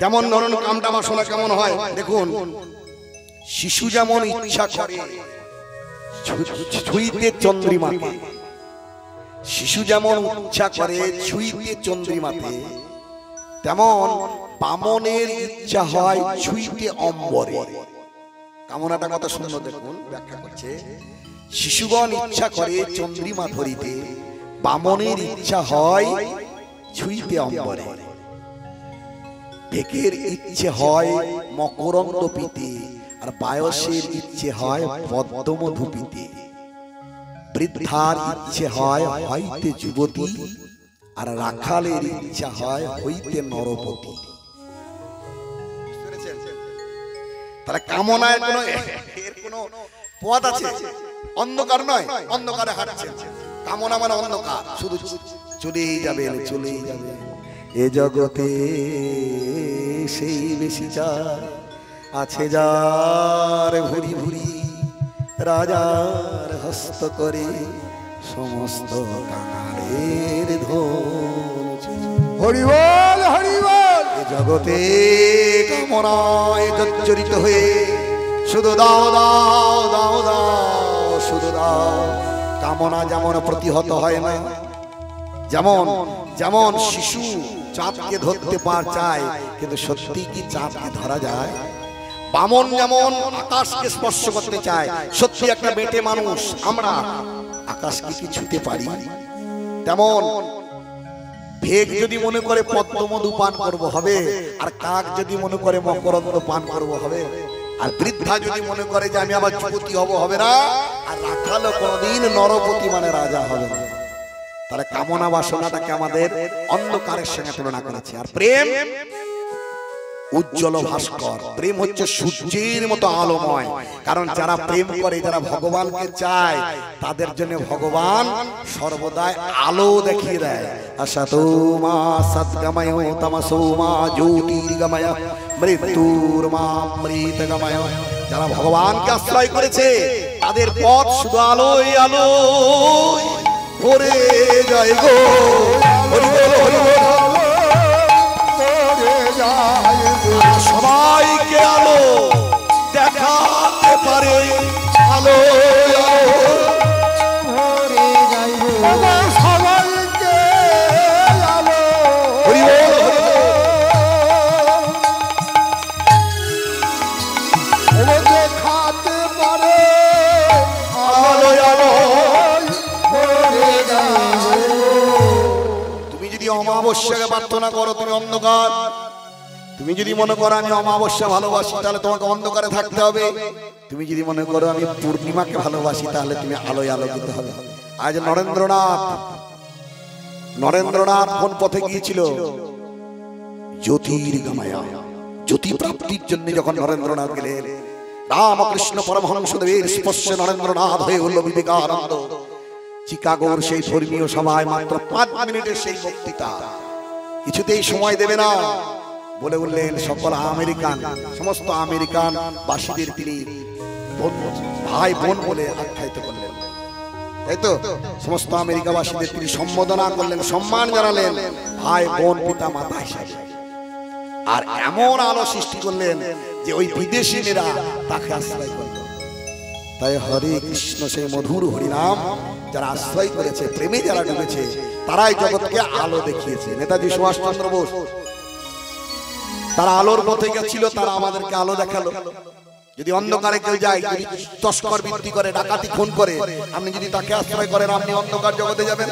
কেমন ধরুন কামটা বাসনা কেমন হয় দেখুন। শিশু যেমন ইচ্ছা করে ছুঁইতে চন্দ্রিমাকে, শিশু যেমন ইচ্ছা করে ছুঁইতে চন্দ্রিমাতে, তেমন বামনের ইচ্ছা হয় ছুঁইতে অম্বরে। কামনাটা কত সুন্দর দেখুন, ব্যাখ্যা করছে। শিশুগণ ইচ্ছা করে চন্দ্রিমা ধরিতে, বামনের ইচ্ছা হয় ছুঁইতে অম্বরে। ঢেকের ইচ্ছে হয় মকরন্দ পিতে, আর বায়সের ইচ্ছে হয় পদ্মমধু পিতে। বৃদ্ধার ইচ্ছে হয় হইতে যুবতী, আর রাখালের ইচ্ছা হয় হইতে নরপতি। তাহলে কামনায় কোনো পথ আছে? অন্ধকার নয়, অন্ধকারে হাঁটছে। কামনা মানে অন্ধকার, শুধু চলেই যাবে, চলেই যাবে। এ জগতে সেই বেশি চায় আছে যার ভুরি ভুরি, রাজার হস্ত করে সমস্ত কাঙালের ধন। হরি বল হরি বল। এ জগতে কামনায় জর্জরিত হয়ে শুধু দাও দাও দাও দাও শুধু দাও। কামনা যেমন প্রতিহত হয় না, যেমন যেমন শিশু চাঁদকে ধরতে চায়, কিন্তু সত্যি কি চাঁদকে ধরা যায়? বামন যেমন আকাশকে স্পর্শ করতে চায়, সত্যি একটা বেটে মানুষ আমরা আকাশকে কি ছুঁতে পারি? তেমন ভেগ যদি মনে করে পদ্মমধু পান করব হবে, আর কাক যদি মনে করে মকরন্দ পান করব হবে, আর বৃদ্ধা যদি মনে করে যে আমি আবার যুবতী হব হবে না, আর রাখালও কোনদিন নরপতি মানে রাজা হবে না। তাহলে কামনা বাসনাটাকে আমাদের অন্ধকারের সঙ্গে তুলনা করেছে। আর প্রেম উজ্জ্বল ভাস্কর, প্রেম হচ্ছে সূর্যের মতো আলোময়। কারণ যারা প্রেম করে, যারা ভগবানকে চায়, তাদের জন্য ভগবান সর্বদাই আলো দেখিয়ে দেয়। আসাতো মা সৎগময় তমসো মা জ্যোতির্গময় মৃত্যুর মা অমৃতগময়। যারা ভগবানকে আশ্রয় করেছে তাদের পথ শুধু আলোয় আলোয় ভরে যায় গো। হরি বল হরি বল। সবাইকে আলো দেখাতে পারে, আলো ভরে যায় সবাইকে আলো। হরি বল দেখাতে পারে, আলো আলো ভরে যায়। তুমি যদি অমাবস্যাকে প্রার্থনা করো তুমি অন্ধকার। তুমি যদি মনে করো আমি অমাবস্যা ভালোবাসি তাহলে তোমাকে অন্ধকারে থাকতে হবে। তুমি যদি মনে করো আমি পূর্ণিমাকে ভালোবাসি তাহলে তুমি আলোয় আলোকিত হবে। আজ নরেন্দ্রনাথ কোন পথে গিয়েছিল? জ্যোতির্গময়, জ্যোতি প্রাপ্তির জন্য যখন নরেন্দ্রনাথ গেলেন, রামকৃষ্ণ পরমহংসদেবের স্পর্শে নরেন্দ্রনাথ হয়ে হল বিবেকানন্দ। চিকাগোর সেই ধর্মীয় সভায় মাত্র 5 মিনিটের সেই বক্তৃতা, কিছুতেই সময় দেবে না বলে বললেন সকল আমেরিকান, সমস্ত আমেরিকান বাসীদের তিনি ভাই বোন বলে আখ্যায়িত করলেন, তাই তো? সমস্ত আমেরিকাবাসীদের তিনি সম্বোধনা করলেন, সম্মান জানালেন ভাই বোন পিতা মাতা হিসাবে। আর এমন আলো সৃষ্টি করলেন যে ওই বিদেশি মেয়েরা তাকে আশ্রয় করল। তাই হরে কৃষ্ণ সেই মধুর হরিনাম যারা আশ্রয় করেছে, প্রেমে যারা ডুবেছে, তারাই জগৎকে আলো দেখিয়েছে। নেতাজি সুভাষচন্দ্র বোস তারা আলোর পথে গেছিল, তারা আমাদেরকে আলো দেখালো। যদি অন্ধকারে কেউ যায়, যদি তস্কর বৃদ্ধি করে, ডাকাতি খুন করে, আপনি যদি তাকে আশ্রয় করেন আপনি অন্ধকার জগতে যাবেন।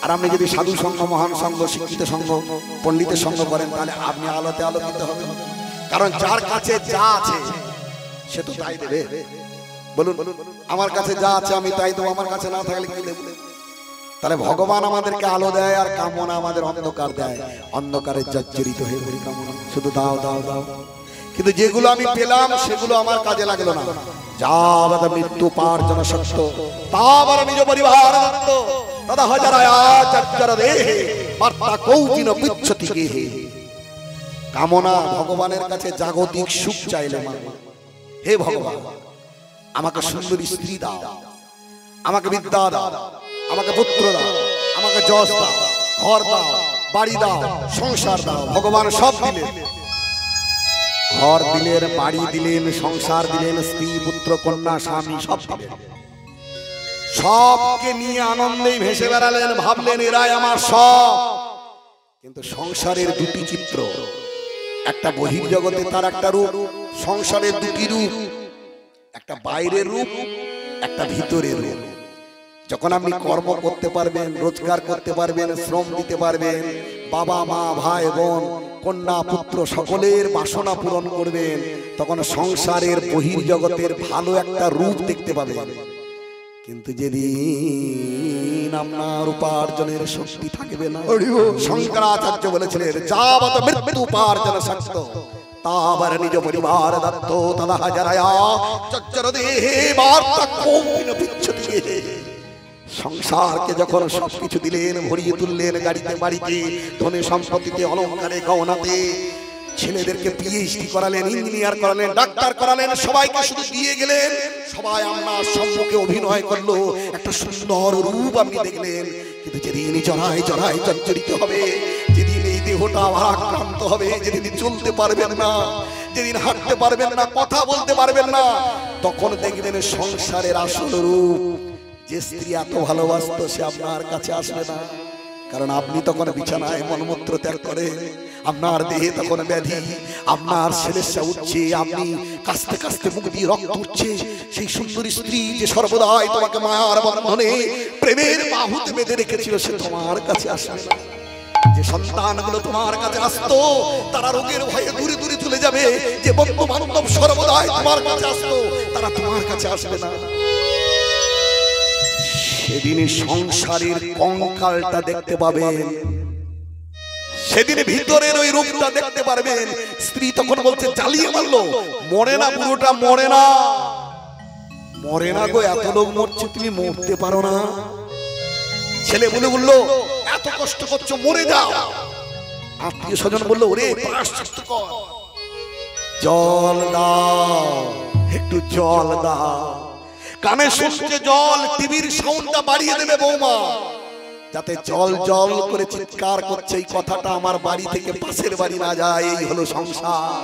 আর আপনি যদি সাধু সঙ্গ, মহান সঙ্গ, শিক্ষিত সঙ্গ, পণ্ডিতের সঙ্গ করেন তাহলে আপনি আলোতে আলোকিত হবেন। কারণ যার কাছে যা আছে সে তো তাই দেবে। বলুন, আমার কাছে যা আছে আমি তাই দেবো, আমার কাছে না থাকলে কি দেবো? তাহলে ভগবান আমাদেরকে আলো দেয় আর কামনা আমাদের অন্ধকার দেয়। অন্ধকারে জর্জরিত হয়ে বলি কামনা শুধু দাও দাও দাও, কিন্তু যেগুলো আমি পেলাম সেগুলো আমার কাজে লাগলো না। যাবৎ মৃত্যু পার্জন সত্য তাবৎ নিজ পরিবার দত্ত তদা হাজারায়া চচ্চর দেহে বার্তা কৌপিন পিচ্ছতি গেহে। কামনা ভগবানের কাছে জাগতিক সুখ চাইলে মানে, হে ভগবান আমাকে সুন্দরী স্ত্রী দাও, আমাকে বিদ্যা দাও, আমাকে পুত্র দাও, আমাকে যশ দাও, ঘর দাও, বাড়ি দাও, সংসার দাও। ভগবান সব দিলেন, ঘর দিলেন, বাড়ি দিলেন, সংসার দিলেন, স্ত্রী পুত্র কন্যা স্বামী সব দিলেন। সবকে নিয়ে আনন্দেই ভেসে বেড়ালেন, ভাবলেন এরাই আমার সব। কিন্তু সংসারের দুটি চিত্র, একটা বহির্জগতে তার একটা রূপ, সংসারের দুটি রূপ, একটা বাইরের রূপ, একটা ভিতরের রূপ। যখন আপনি কর্ম করতে পারবেন, রোজগার করতে পারবেন, শ্রম দিতে পারবেন, বাবা মা ভাই বোন কন্যা পুত্র সকলের বাসনা পূরণ করবেন, তখন সংসারের বহির্জগতের ভালো একটা রূপ দেখতে পাবেন। কিন্তু যেদিন আপনার উপার্জনের শক্তি থাকবে না, শঙ্করাচার্য বলেছিলেন যাবৎ মৃত্যু উপার্জন শক্ত তাবৎ নিজ পরিবার দত্ত তদা হাজারায়া চচ্চর দেহে বার্তা কৌপিন পিচ্ছতি গেহে। সংসারকে যখন সবকিছু দিলেন, ভরিয়ে তুললেন, গাড়িতে বাড়িতে, ধনে সম্পত্তিতে, অলঙ্কারে গহনাতে, ছেলেদেরকে পিএইচডি করালেন, ইঞ্জিনিয়ার করালেন, ডাক্তার করালেন, সবাইকে শুধু দিয়ে গেলেন। সবাই আপনার সম্মুখে অভিনয় করলো, একটা সুন্দর রূপ আপনি দেখলেন। কিন্তু যেদিন জড়ায় জড়ায় জর্জরিত হবে, যেদিন এই দেহ দেহটা আবার আক্রান্ত হবে, যেদিন চলতে পারবেন না, যেদিন হাঁটতে পারবেন না, কথা বলতে পারবেন না, তখন দেখবেন সংসারের আসল রূপ। যে স্ত্রী এত ভালোবাসতো সে আপনার কাছে আসবে না, কারণ আপনি তখন বিছানায় মলমূত্র ত্যাগ করে, আপনার দেহে তখন ব্যাধি, আপনার ছেলেসা উঠছে, আপনি কাস্তে কাস্তে মুখ দিয়ে রক্ত উঠছে। সেই সুন্দরী স্ত্রী যে সর্বদাই তোমাকে মায়ার বন্ধনে প্রেমের বাহুতে বেঁধে রেখেছিল, সে তোমার কাছে আসবে না। যে সন্তানগুলো তোমার কাছে আসতো তারা রোগের ভয়ে দূরে দূরে চলে যাবে। যে বন্ধু বান্ধব সর্বদাই তোমার কাছে আসতো তারা তোমার কাছে আসবে না। সেদিন সংসারের কঙ্কালটা দেখতে পাবেন, সেদিন ভিতরের ওই রূপটা দেখতে পারবেন। স্ত্রী তখন বলছে জ্বালিয়ে মারলো, মরে না, পুরোটা মরে না, মরে না গো, এত লোক মরছে তুমি মরতে পারো না। ছেলে বলে বললো এত কষ্ট করছো, মরে যাও। আত্মীয় স্বজন বললো ওরে প্রায়শ্চিত্ত কর, জল দাও, একটু জল দাও। কানে শুনছে জল, টিভির সাউন্ডটা বাড়িয়ে দেবে বৌমা, যাতে জল জল করে চিৎকার করছে এই কথাটা আমার বাড়ি থেকে পাশের বাড়ি না যায়। এই হলো সংসার।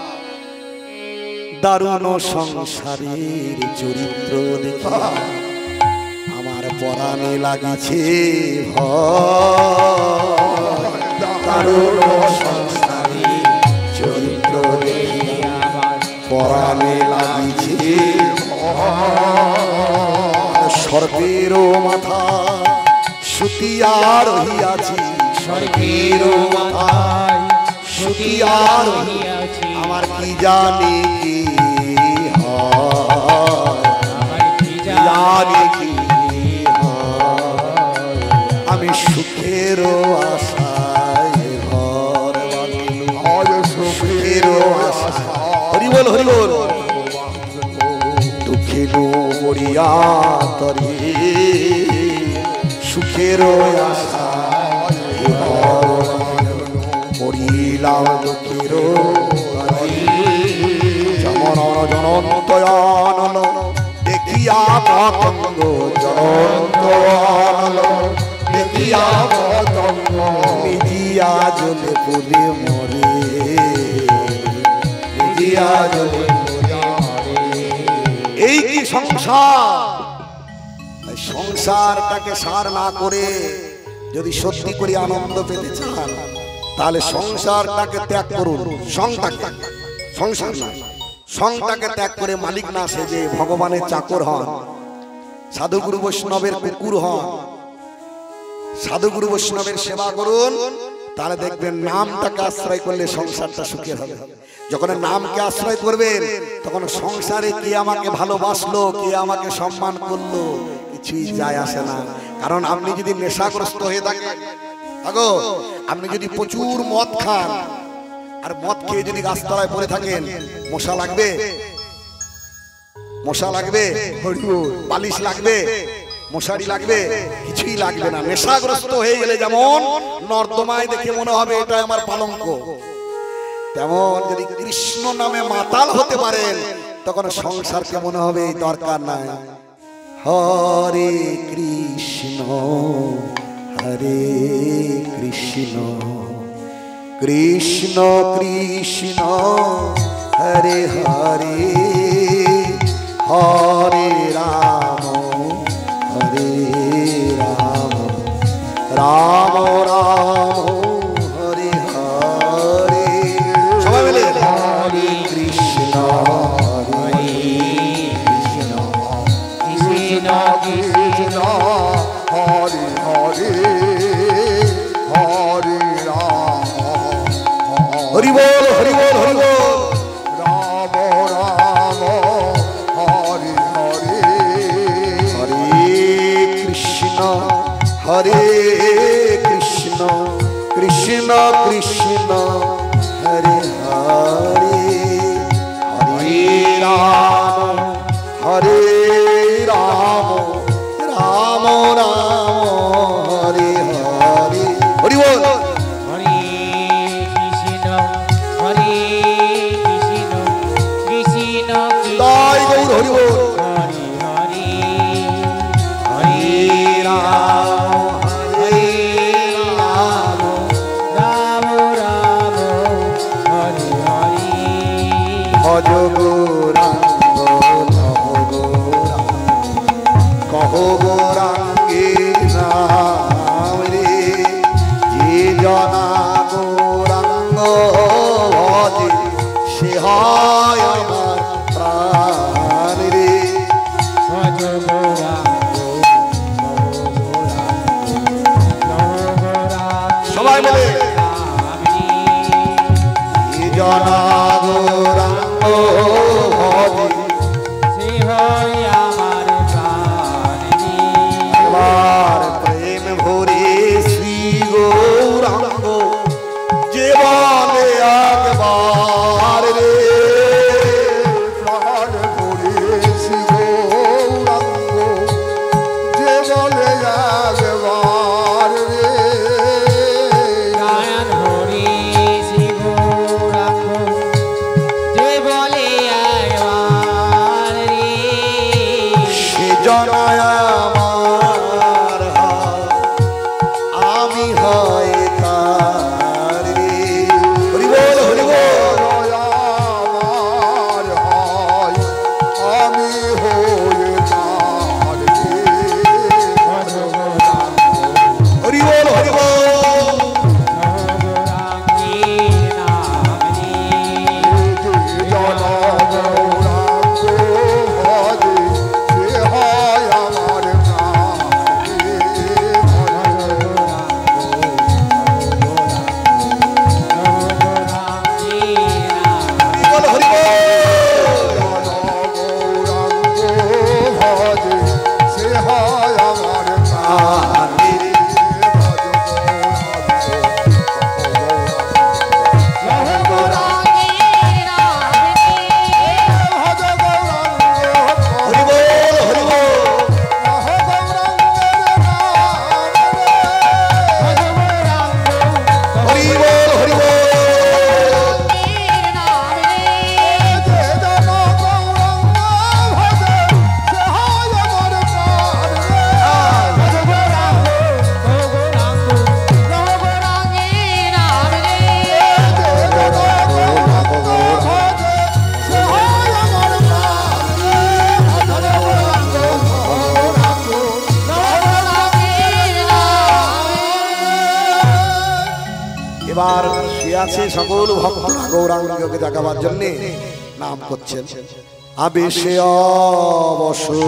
দারুণ সংসারের চরিত্র দেখে আমার পরাণে লাগিছে ভয়। দারুণ সংসারের চরিত্র দেখে আমার পরাণে লাগিছে ভয়। সর্বেরও মাথা সুতিয়া রহিয়াছি, সর্বেরও মাথায় সুতিয়া রহিয়াছি, আমার কি জানি কি জানি কি আমি সুখের আশায় ঘর বাঁধিল, সুখের আশায়। হরি বল হরি বল। দুঃখের মরিয়া তরে সুখের আশায় মরিলাম, দুঃখের যেমন জনন্তয়ানল দেখিয়া পতঙ্গ, জনন্তয়ানল দেখিয়া পতঙ্গ মিজিয়া জলে পুলে মরে, মিজিয়া জলে মরে। এই কি সংসার? সংসারটাকে সার না করে যদি সত্যি করে আনন্দ পেতে চান তাহলে সংসারটাকে ত্যাগ করুন। সংসার না, সংটাকে ত্যাগ করে মালিক না সেজে ভগবানের চাকর হন, সাধুগুরু বৈষ্ণবের কুকুর হন, সাধুগুরু বৈষ্ণবের সেবা করুন, তাহলে দেখবেন নামটাকে আশ্রয় করলে সংসারটা সুখের হবে। যখন নামকে আশ্রয় করবেন তখন সংসারে কে আমাকে ভালোবাসলো, কে আমাকে সম্মান করলো কিছুই যায় আসে না। কারণ আপনি যদি নেশাগ্রস্ত হয়ে থাকেন, আগো আপনি যদি প্রচুর মদ খান আর মদ খেয়ে যদি গাছতলায় পড়ে থাকেন, মশা লাগবে? মশা লাগবে? বালিশ লাগবে? মশারি লাগবে? কিছুই লাগবে না। নেশাগ্রস্ত হয়ে গেলে যেমন নর্দমায় দেখে মনে হবে এটা আমার পালঙ্ক, তেমন যদি কৃষ্ণ নামে মাতাল হতে পারেন তখন সংসারকে মনে হবে এই দরকার নাই। হরে কৃষ্ণ হরে কৃষ্ণ কৃষ্ণ কৃষ্ণ হরে হরে, হরে রাম হরে রাম, রাম রাম হরে হরে। সবাই মিলে হরে কৃষ্ণ হরে কৃষ্ণ কৃষ্ণ কৃষ্ণ হরে হরে, হরে রাম হরি বল হরি বল হরি বল, রাম রাম হরে হরে, হরে কৃষ্ণ হরে কৃষ্ণ কৃষ্ণ কৃষ্ণ হরে হরে, হরে রাম হরে রাম, রাম রাম হরে হরে। হরি বল। হরে কৃষ্ণ হরে কৃষ্ণ কৃষ্ণ তাই গৌর হরি বল। হরে হরে, হরে রাম হরে রাম, রাম রাম জনা গৌরাঙ্গ ভজে সে হয় আমার প্রাণী আমার প্রেম ভরে শ্রী গৌরাঙ্গ যে বলে একবার রে প্রাণ ভরে শ্রী গৌরাঙ্গ যে বলে একবার রে গায়ন হরি শ্রী গৌরাঙ্গ যে বলে একবার রে সে জনায় আমার হয়, আমি হয় তার রে হরি বল হরি বল আমার হয় আমি হয়ে তার রে। হরি বল হরি বল গৌরাঙ্গীর নাম নিয়ে জনা গৌরাঙ্গ ভজে সে হয় আমার প্রাণ রে। হরি বল হরি বল গৌরাঙ্গ ভজে সে হয় আমার প্রাণ রে। ভজ গৌরাঙ্গ হরি বল হরি বল হরি বল হরি বল এবার সে আছে সকল ভক্তরা গৌরাঙ্গকে জাগাবার জন্য নাম করছেন আবেশে অবসর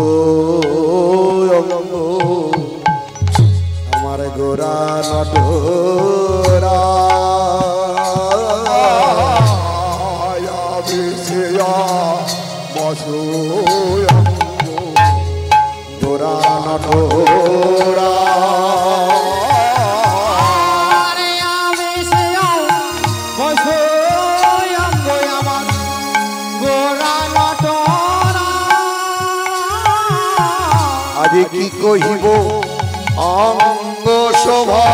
আমার গোরা নটরা গোরা নটরা আজ কি কহিব অঙ্গ শোভা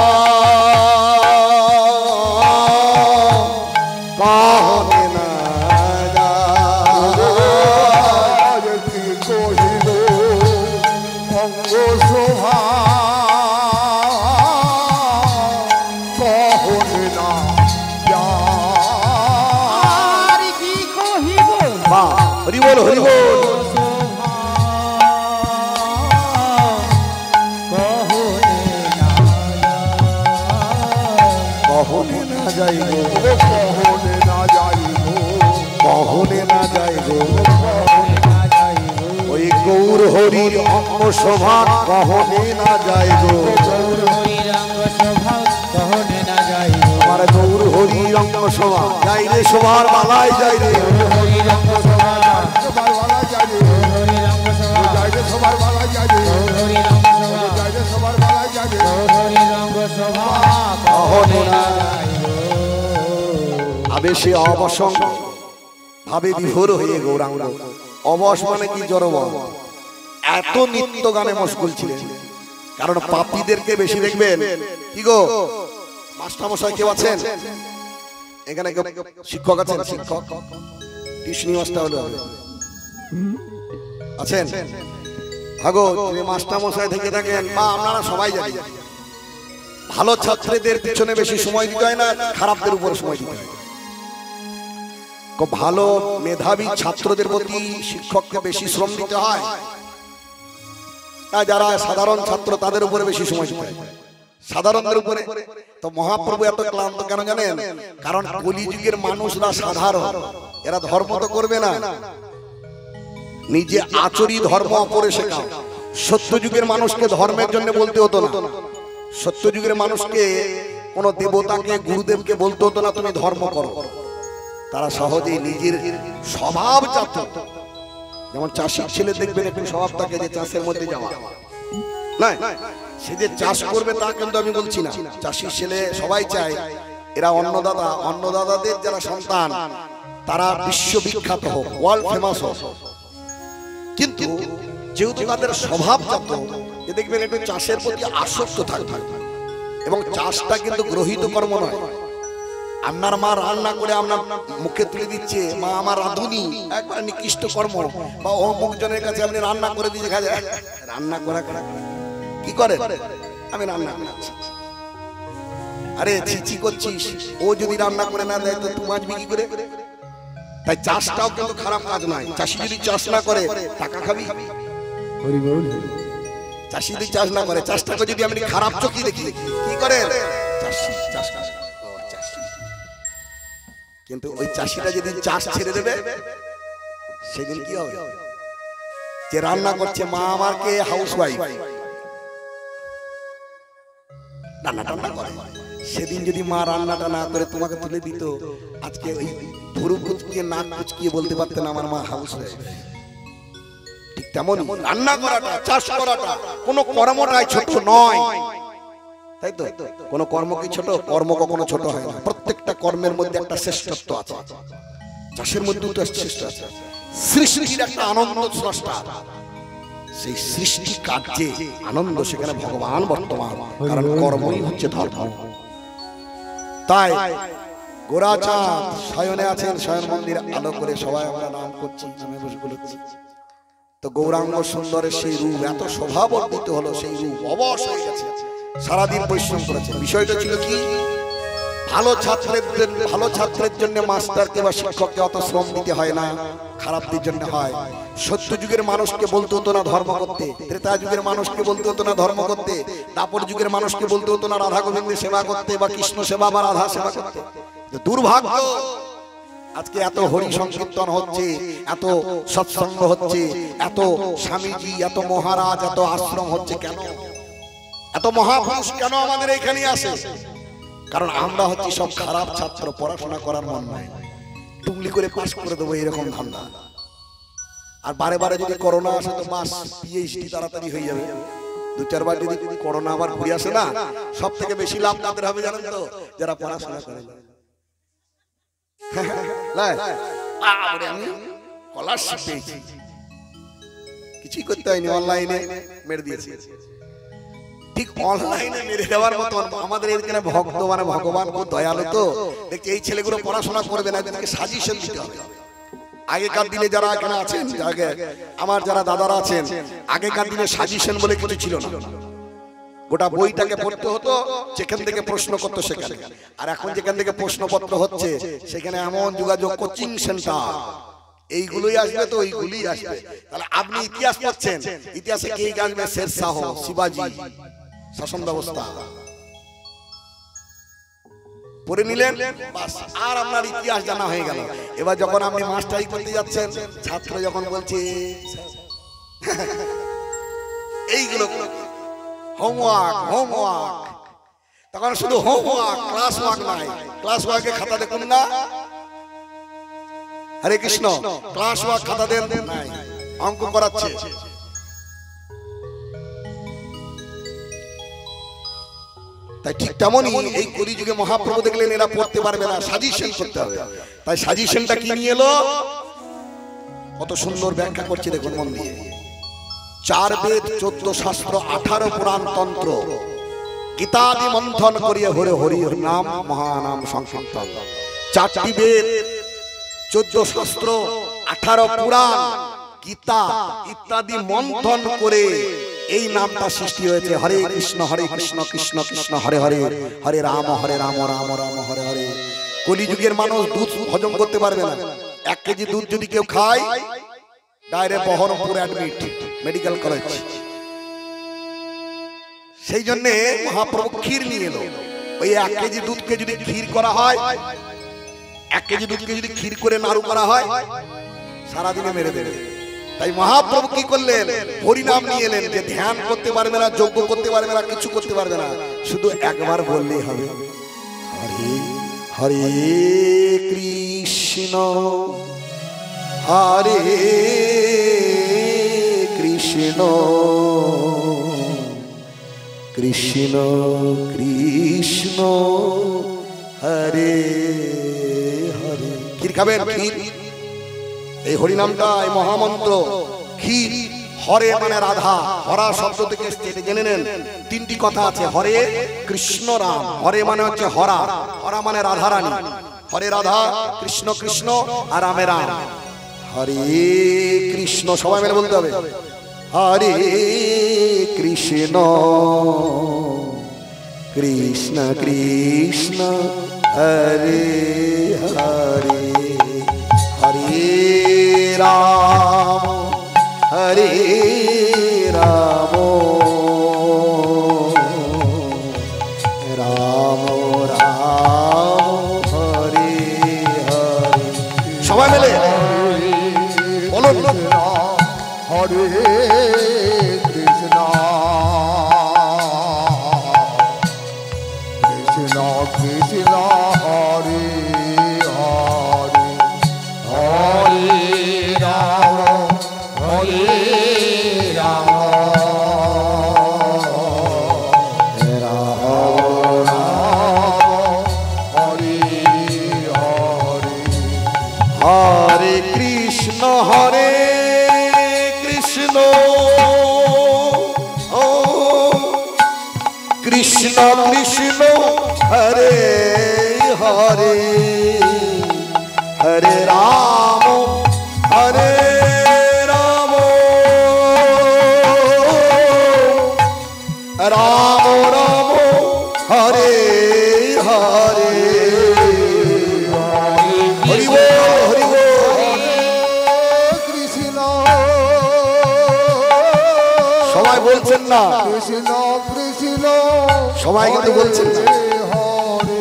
কাহনে না কহিল অঙ্গ শোভা কহনে না বা হরি বল হরি বল কহনে না যাইব কহনে না যাইব কহনে না যাইব ওই গৌর হরির অঙ্গ শোভা কহনে না যাইব আমার গৌর হরির অঙ্গ শোভা যাই রে শোভার মালায় যাই রে সবার ভালা যাবে যাইবে সবার ভালা যাবে যাইবে সবার ভালা যাবে কহনে না আবেশে অবসং ভাবে বিভোর হয়ে গৌরাঙ্গ অবশ মানে কি জড়ব এত নিত্য গানে মশগুল ছিলেন কারণ পাপীদেরকে বেশি দেখবেন কি গো মাস্টারমশাই কেউ আছেন এখানে কেউ শিক্ষক আছেন শিক্ষক টিউশনি মাস্টার হলো আছেন হাগো তুমি মাস্টারমশাই থেকে থাকেন বা আপনারা সবাই জানেন ভালো ছাত্রদের পিছনে বেশি সময় দিতে হয় না খারাপদের উপর সময় দিতে হয় ভালো মেধাবী ছাত্রদের প্রতি শিক্ষককে বেশি শ্রম দিতে হয় যারা সাধারণ ছাত্র তাদের উপরে বেশি সময় দিতে হয় সাধারণদের উপরে তো মহাপ্রভু এত ক্লান্ত কেন জানেন কারণ কলিযুগের মানুষরা সাধারণ এরা ধর্ম তো করবে না নিজে আচরি ধর্ম অপরে শেখাও সত্যযুগের মানুষকে ধর্মের জন্য বলতে হতো না সত্যযুগের মানুষকে কোন দেবতাকে গুরুদেবকে বলতে হতো না তুমি ধর্ম করো তারা সহজেই নিজের স্বভাবজাত, যেমন চাষির ছেলে দেখবেন একটু স্বভাব থাকে যে চাষের মধ্যে যাওয়া না, সে যে চাষ করবে তা কিন্তু আমি বলছি না। চাষির ছেলে সবাই চায় এরা অন্নদাতা, অন্নদাতাদের যারা সন্তান তারা বিশ্ববিখ্যাত হোক, ওয়ার্ল্ড ফেমাস হোক। কিন্তু যেহেতু তাদের স্বভাবজাত, যে দেখবেন একটু চাষের প্রতি আসক্ত থাকবে, এবং চাষটা কিন্তু গ্রহীত কর্ম নয়। আপনার মা রান্না করে আপনার মুখে তুলে দিচ্ছে, মা আমার রাঁধুনি, একবার নিকৃষ্ট কর্ম। বা অমুক জনের কাছে আপনি রান্না করে দিয়ে দেখা যায় রান্না করা কি করে, আমি রান্না করছি। আরে ছিচি করছিস, ও যদি রান্না করে না দেয় তো তুই বাঁচবি কি করে? তাই চাষটাও কিন্তু খারাপ কাজ নয়। চাষি যদি চাষ না করে টাকা খাবি? চাষি যদি চাষ না করে, চাষটাকে যদি আমি খারাপ চোখে দেখি, কি করে চাষি চাষ করে। কিন্তু ওই চাষিটা যদি চাষ ছেড়ে দেবে, সেদিন কি হবে? যে রান্না করছে মা আমাকে হাউস ওয়াইফ রান্না টান্না করে, সেদিন যদি মা রান্নাটা না করে তোমাকে তুলে দিত, আজকে ওই ভুরু কুচকিয়ে নাক কুচকিয়ে বলতে পারতেন আমার মা হাউস ওয়াইফ। ঠিক তেমন রান্না করাটা, চাষ করাটা কোনো কর্মটাই ছোট নয়, তাই তো? কোনো কর্ম কি ছোট? কর্ম কখনো ছোট হয় না। প্রত্যেকটা কর্মের মধ্যে একটা শ্রেষ্ঠত্ব আছে, চাষের মধ্যেও তো শ্রেষ্ঠ আছে। সৃষ্টির একটা আনন্দ স্রষ্টা, সেই সৃষ্টি কার্যে আনন্দ, সেখানে ভগবান বর্তমান, কারণ কর্মই হচ্ছে ধর্ম। তাই গোরাচাঁদ শয়নে আছেন, শয়ন মন্দির আলো করে সবাই আমরা নাম করছি, নামে বসে বলছি। তো গৌরাঙ্গ সুন্দরের সেই রূপ এত শোভাবর্ধিত হলো, সেই রূপ অবশ হয়ে গেছে, সারাদিন পরিশ্রম করেছে। বিষয়টা ছিল কি, ভালো ছাত্রের জন্য মাস্টারকে বা শিক্ষককে অত শ্রম দিতে হয় না, খারাপদের জন্য হয়। সত্য যুগের মানুষকে বলতে হতো না ধর্ম করতে, ত্রেতা যুগের মানুষকে বলতে হতো না ধর্ম করতে, দাপর যুগের মানুষকে বলতে হতো না রাধা গোবিন্দের সেবা করতে বা কৃষ্ণ সেবা বা রাধা সেবা করতে। দুর্ভাগ্য, আজকে এত হরি সংকীর্তন হচ্ছে, এত সৎসঙ্গ হচ্ছে, এত স্বামীজি, এত মহারাজ, এত আশ্রম হচ্ছে, কেন? এত মহাপুরুষ কেন আমাদের এখানে আসে? কারণ আমরা হচ্ছি সব খারাপ ছাত্র, পড়াশোনা করার মন নাই, টুকলি করে পাস করে দেবো এরকম ধান্দা। আর বারে বারে যদি করোনা আসে তো বাস পিএইচডি তাড়াতাড়ি হয়ে যাবে। দু চারবার যদি করোনা আবার ঘুরে আসে না, সব থেকে বেশি লাভ তাদের হবে জানেন তো, যারা পড়াশোনা করে। আমি স্কলারশিপ পেয়েছি, কিছুই করতে হয়নি, অনলাইনে মেরে দিয়েছি। ঠিক অনলাইনে মেরে দেওয়ার মতো আমাদের এখানে ভক্ত মানে ভগবান খুব দয়ালু, তো দেখছি এই ছেলেগুলো পড়াশোনা করবে না, এদেরকে সাজেশন দিতে হবে। আগেকার দিনে যারা এখানে আছেন, আমার যারা দাদারা আছেন, আগেকার দিনে সাজেশন বলে কিছু ছিল না, গোটা বইটাকে পড়তে হতো, যেখান থেকে প্রশ্ন করতো সেখানে। আর এখন যেখান থেকে প্রশ্নপত্র হচ্ছে সেখানে এমন যোগাযোগ কোচিং সেন্টার, এইগুলোই আসবে তো ওইগুলোই আসবে। তাহলে আপনি ইতিহাস পড়ছেন, ইতিহাসে কে আসবে? শেরশাহ, শিবাজি, শাসন ব্যবস্থা পড়ে নিলেন, বাস, আর আপনার ইতিহাস জানা হয়ে গেল। এবার যখন আপনি মাস্টারি করতে যাচ্ছেন, ছাত্র যখন বলছে এইগুলো হোমওয়ার্ক হোমওয়ার্ক, তখন শুধু হোমওয়ার্ক, ক্লাস ওয়ার্ক নাই। ক্লাস ওয়ার্কে খাতা দেখুন না, হরে কৃষ্ণ, ক্লাস ওয়ার্ক খাতা দেন নাই, অঙ্ক করাচ্ছে। তাই ঠিক তেমনই এই কলিযুগে মহাপ্রভু দেখলেন এরা পড়তে পারবে না, সাজেশন করতে হবে। তাই সাজেশনটা কি নিয়ে এলো? কত সুন্দর ব্যাখ্যা করছে দেখুন মন দিয়ে। 4 বেদ, 14 শাস্ত্র, 18 পুরাণ তন্ত্র, গীতাদি মন্থন করিয়া হরে হরি নাম মহানাম সংকীর্তন। 4টি বেদ, 14 শাস্ত্র, 18 পুরাণ, গীতা ইত্যাদি মন্থন করে এই নামটা সৃষ্টি হয়েছে। হরে কৃষ্ণ কৃষ্ণ কৃষ্ণ হরে হরে, হরে রাম রাম রাম হরে হরে। কলিযুগের মানুষ দুধ হজম করতে পারবে না। 1 কেজি দুধ যদি কেউ খায়, direct Baharampur admit medical college. সেই জন্য মহাপ্রভু ক্ষীর নিয়ে এলো। ওই 1 কেজি দুধকে যদি ক্ষীর করা হয়, 1 কেজি দুধকে যদি ক্ষীর করে নাড়ু করা হয়, সারাদিনে মেরে দেবে। তাই মহাপ্রভু কি করলেন? হরিনাম নিয়ে এলেন, যে ধ্যান করতে পারবে না, যজ্ঞ করতে পারবে না, কিছু করতে পারবে না, শুধু একবার বললেই হবে হরে হরে কৃষ্ণ হরে কৃষ্ণ কৃষ্ণ কৃষ্ণ হরে হরে। ক্ষীর খাবেন? ক্ষীর, এই হরিনামটা, এই মহামন্ত্র ক্ষীর। হরে মানে রাধা, হরা শব্দ থেকে এসেছে, এটা জেনে নেন। তিনটি কথা আছে, হরে কৃষ্ণ রাম। হরে মানে হচ্ছে হরা, হরা মানে রাধা রানী। হরে রাধা, কৃষ্ণ কৃষ্ণ, আর রামে রাম। হরে কৃষ্ণ, সবাই মিলে বলতে হবে। হরে কৃষ্ণ কৃষ্ণ কৃষ্ণ হরে হরে। হরে রাম হরে রাম রাম রাম হরে হরে। সবাই মিলে বলুন, হরে কৃষ্ণ কৃষ্ণ কৃষ্ণ হরে হরে। হরে রাম হরে রাম রাম রাম হরে হরে। হরে কৃষ্ণ হরে কৃষ্ণ ও কৃষ্ণ কৃষ্ণ হরে হরে। হরে রাম হরে রাম রাম রাম হরে হরে। হরি বল হরি বল। কৃষ্ণ সবাই বলছেন না? কৃষ্ণ কৃষ্ণ সবাই কিন্তু বলছেন না। হরে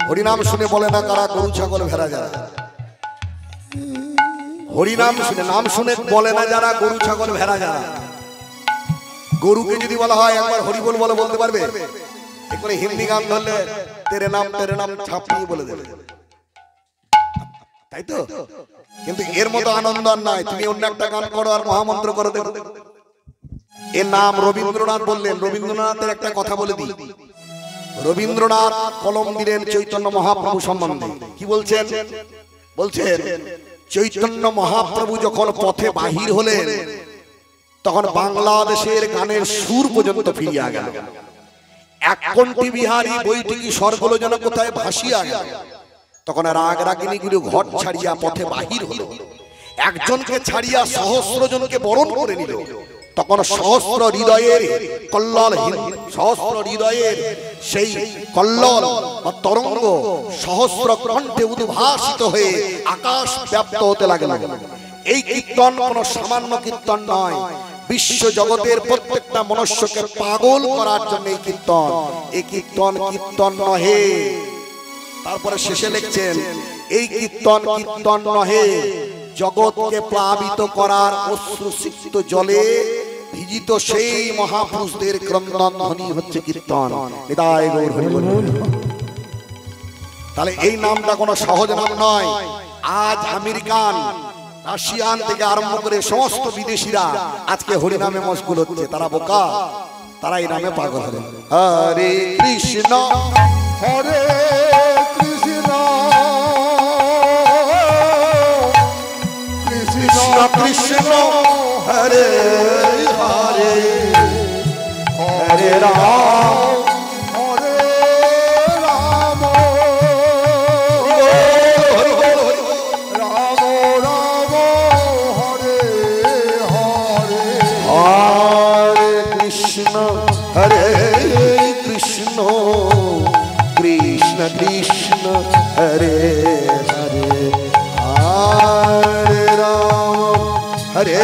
হরিনাম শুনে বলে না কারা? গরু ছাগল ভেড়া যারা। হরিনাম শুনে, নাম শুনে বলে না যারা গরু ছাগল ভেড়া যারা। গরুকে যদি বলা হয় একবার হরি বল বলে, বলতে পারবে? এখানে হিন্দি গান ধরলে তেরে নাম ছাপিয়ে বলে দেবে, তাই তো? কিন্তু এর মতো আনন্দ আর নাই। তুমি অন্য একটা গান করো আর মহামন্ত্র করো, দেখো। এর নাম রবীন্দ্রনাথ বললেন। রবীন্দ্রনাথের একটা কথা বলে দিই। রবীন্দ্রনাথ কলম দিলেন চৈতন্য মহাপ্রভু সম্বন্ধে। কি বলছেন? বলছেন চৈতন্য মহাপ্রভু যখন পথে বাহির হলেন তখন বাংলাদেশের গানের সুর পর্যন্ত ফিরিয়া গেল। এক কণ্ঠী বিহারী বৈঠকি স্বরগুলো যেন কোথায় ভাসিয়া গেল। তখন রাগ রাগিনীগুলো ঘর ছাড়িয়া পথে বাহির হলো। একজনকে ছাড়িয়া সহস্র জনকে বরণ করে নিল। তখন সহস্র হৃদয়ের কল্লোল, সহস্র হৃদয়ের সেই কল্লোল বা তরঙ্গ সহস্র কণ্ঠে উদ্ভাসিত হয়ে আকাশ ব্যাপ্ত হতে লাগল। এই কীর্তন কোন সামান্য কীর্তন নয়, বিশ্ব জগতের প্রত্যেকটা মনুষ্যকে পাগল করার জন্য এই কীর্তন। এই কীর্তন কীর্তন নহে। তারপরে শেষে লিখছেন এই কীর্তন কীর্তন নহে, জগৎকে প্লাবিত করার অশ্রুসিক্ত জলে ভিজিত সেই মহাপুরুষদের ক্রন্দন ধ্বনি হচ্ছে কীর্তন। হৃদয় গৌর হরি বল। তাহলে এই নামটা কোনো সহজ নাম নয়। আজ আমেরিকান, রাশিয়ান থেকে আরম্ভ করে সমস্ত বিদেশিরা আজকে হরি নামে মশগুল হচ্ছে। তারা বোকা, তারা এই নামে পাগল হবে। হরে কৃষ্ণ হরে কৃষ্ণ কৃষ্ণ কৃষ্ণ হরে হরে। হরে রাম হরে রাম রাম রাম হরে হরে। হরে কৃষ্ণ হরে কৃষ্ণ কৃষ্ণ কৃষ্ণ হরে হরে। হরে রাম হরে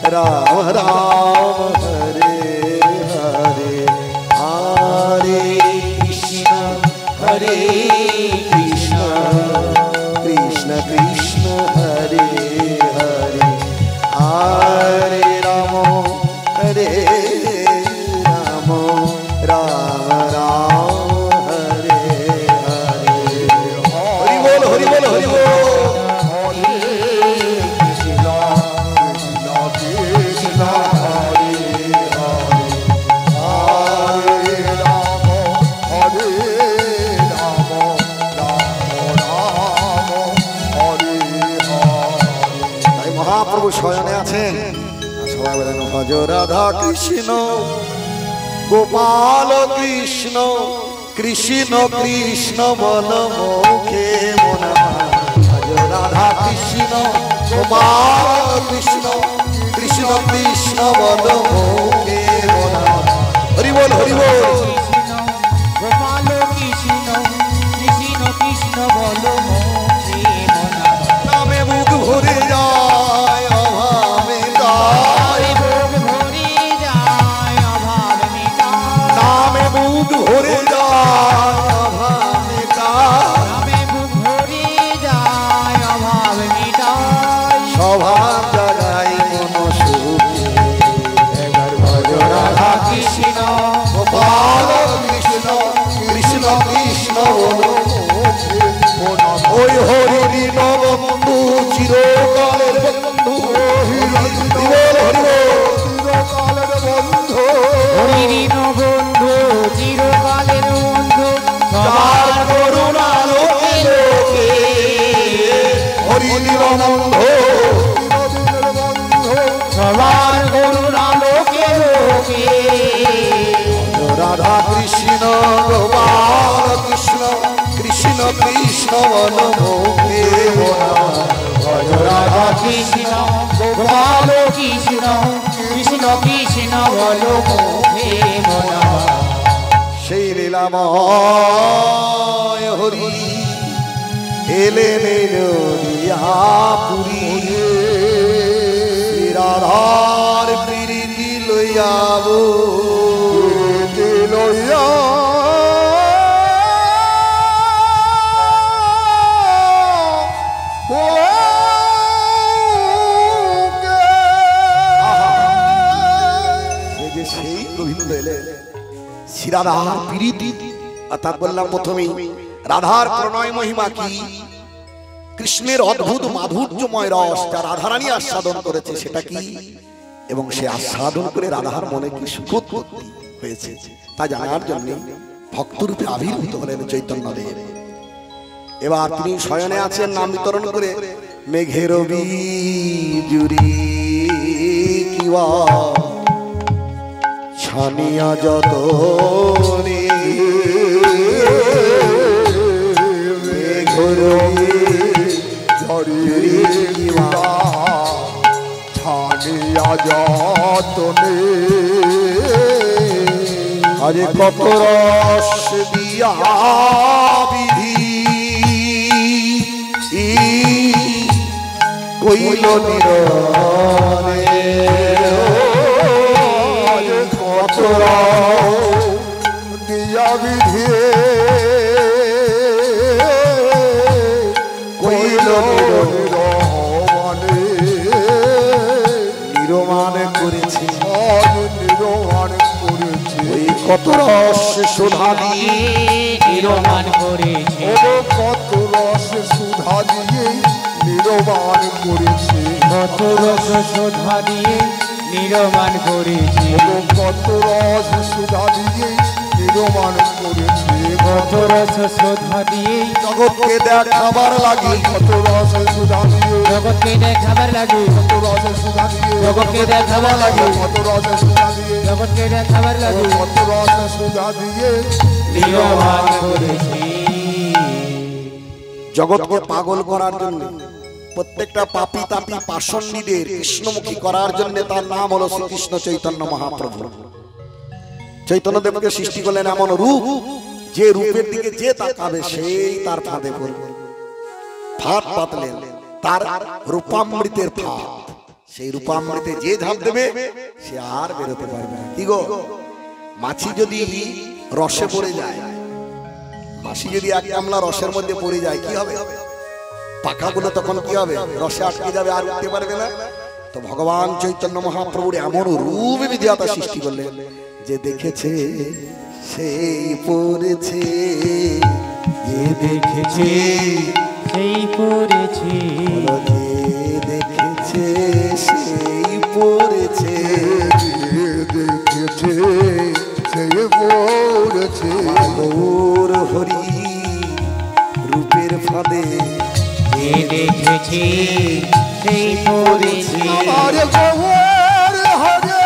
রাম রাম হরে হরে। হরে কৃষ্ণ হরে কৃষ্ণ কৃষ্ণ কৃষ্ণ হরে হরে। হরে রাম হরে রাম রাম রাম ভজ রাধা কৃষ্ণ গোপাল কৃষ্ণ কৃষ্ণ কৃষ্ণ বল মুখে মন ভজ রাধা কৃষ্ণ গোপাল কৃষ্ণ কৃষ্ণ কৃষ্ণ বল মুখে মন হরি বল হরি বল গোপাল কৃষ্ণ কৃষ্ণ কৃষ্ণ বল মুখে মন নামে মুখ ভরে যায় অভাব মিটায় নামে মুখ ভরে যায় অভাব মিটায় স্বভাব জাগায় মন সুখে একবার ভজ রাধা কৃষ্ণ গোপাল কৃষ্ণ কৃষ্ণ কৃষ্ণ ওই হরি দীন বন্ধু চিরকালের বন্ধু চিরকালের বন্ধু হরি দীন বন্ধু চিরকালের বন্ধু যার করুণা লোকে লোকে হরি দীন বন্ধু সবার করুণা লোকে লোকে রাধা কৃষ্ণ গোপাল কৃষ্ণ কৃষ্ণ কৃষ্ণ বল মুখে ভজ রাধা কৃষ্ণ গোপাল কৃষ্ণ কৃষ্ণ কৃষ্ণ বল মুখে মন সেই লীলাময় হরি এলেন পুরী রাধার প্রীতি লইয়াব লইয়া সেই গোবিন্দ এলেন শ্রীরাধার প্রীতি অর্থাৎ বললাম প্রথমেই রাধার প্রণয় মহিমা কি কৃষ্ণের অদ্ভুত মাধুর্যময় রস যা রাধারানী আস্বাদন করেছে সেটা কি এবং সে আস্বাদন করে রাধার মনে কি সুখোৎপত্তি হয়েছে তা জানার জন্য ভক্তরূপে আবির্ভূত হলেন চৈতন্যদেব। এবার তিনি শয়নে আছেন নাম বিতরণ করে মেঘের বিজুরি কিবা ছানিয়া যত আরে কত রস দিয়া বিধি কইল নিরনে কত দিয়া বিধি কইল নিরমান করেছে নিরমান করেছে ওই কত রস সুধা দিয়ে নিরমান করেছে কত রস সুধা দিয়ে নিরমান করেছে কত রস সুধা দিয়ে নিরমান করেছে কত রস সুধা দিয়ে নিরমান করেছে কত রস সুধা দিয়ে জগৎকে দেখাবার লাগে কত রস সুধা দিয়ে জগৎকে দেখাবার লাগে কত রস সুধা দিয়ে জগৎকে দেখাবার লাগে কত রস সুধা দিয়ে জগৎকে দেখাবার লাগে কত রস সুধা দিয়ে নিরমান করেছে জগৎকে পাগল করার জন্য প্রত্যেকটা পাপী তাপী পাষণ্ডীদের কৃষ্ণমুখী করার জন্য তার নাম হলো শ্রীকৃষ্ণ চৈতন্য মহাপ্রভু। চৈতন্যদেবকে সৃষ্টি করলেন এমন রূপ যে রূপের দিকে যে তাকাবে সেই তার ফাঁদে পড়বে। ফাঁদ পাতলেন তার রূপামৃতের ফাঁদ, সেই রূপামৃতে যে ঝাঁপ দেবে সে আর বেরোতে পারবে না। কি গো, মাছি যদি রসে পড়ে যায়, মাছি যদি এক গামলা রসের মধ্যে পড়ে যায় কি হবে? পাখাগুলো তখন কি হবে? রসে আটকে যাবে, আর উঠতে পারবে না। তো ভগবান চৈতন্য মহাপ্রভুর এমন রূপ বিধাতা সৃষ্টি করলেন যে দেখেছে সেই পড়েছে, যে দেখেছে সেই পড়েছে, যে দেখেছে সেই পড়েছে, দেখেছে সেই পড়েছে গৌর হরি রূপের ফাঁদে, যে দেখেছে সেই পড়েছে। আর গৌর হরে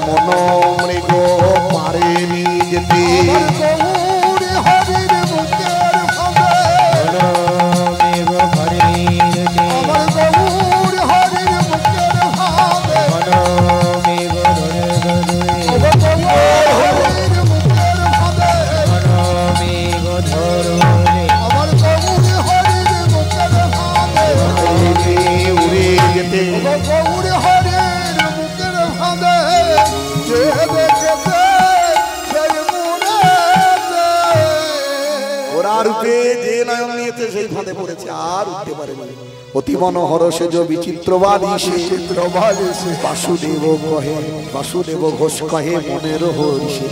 মনোমৃগ পারেনি যেতে অতি মনোহর সেজ বিচিত্রবাদী বাসুদেব কহে বাসুদেব ঘোষ কহে মনের হরিষে।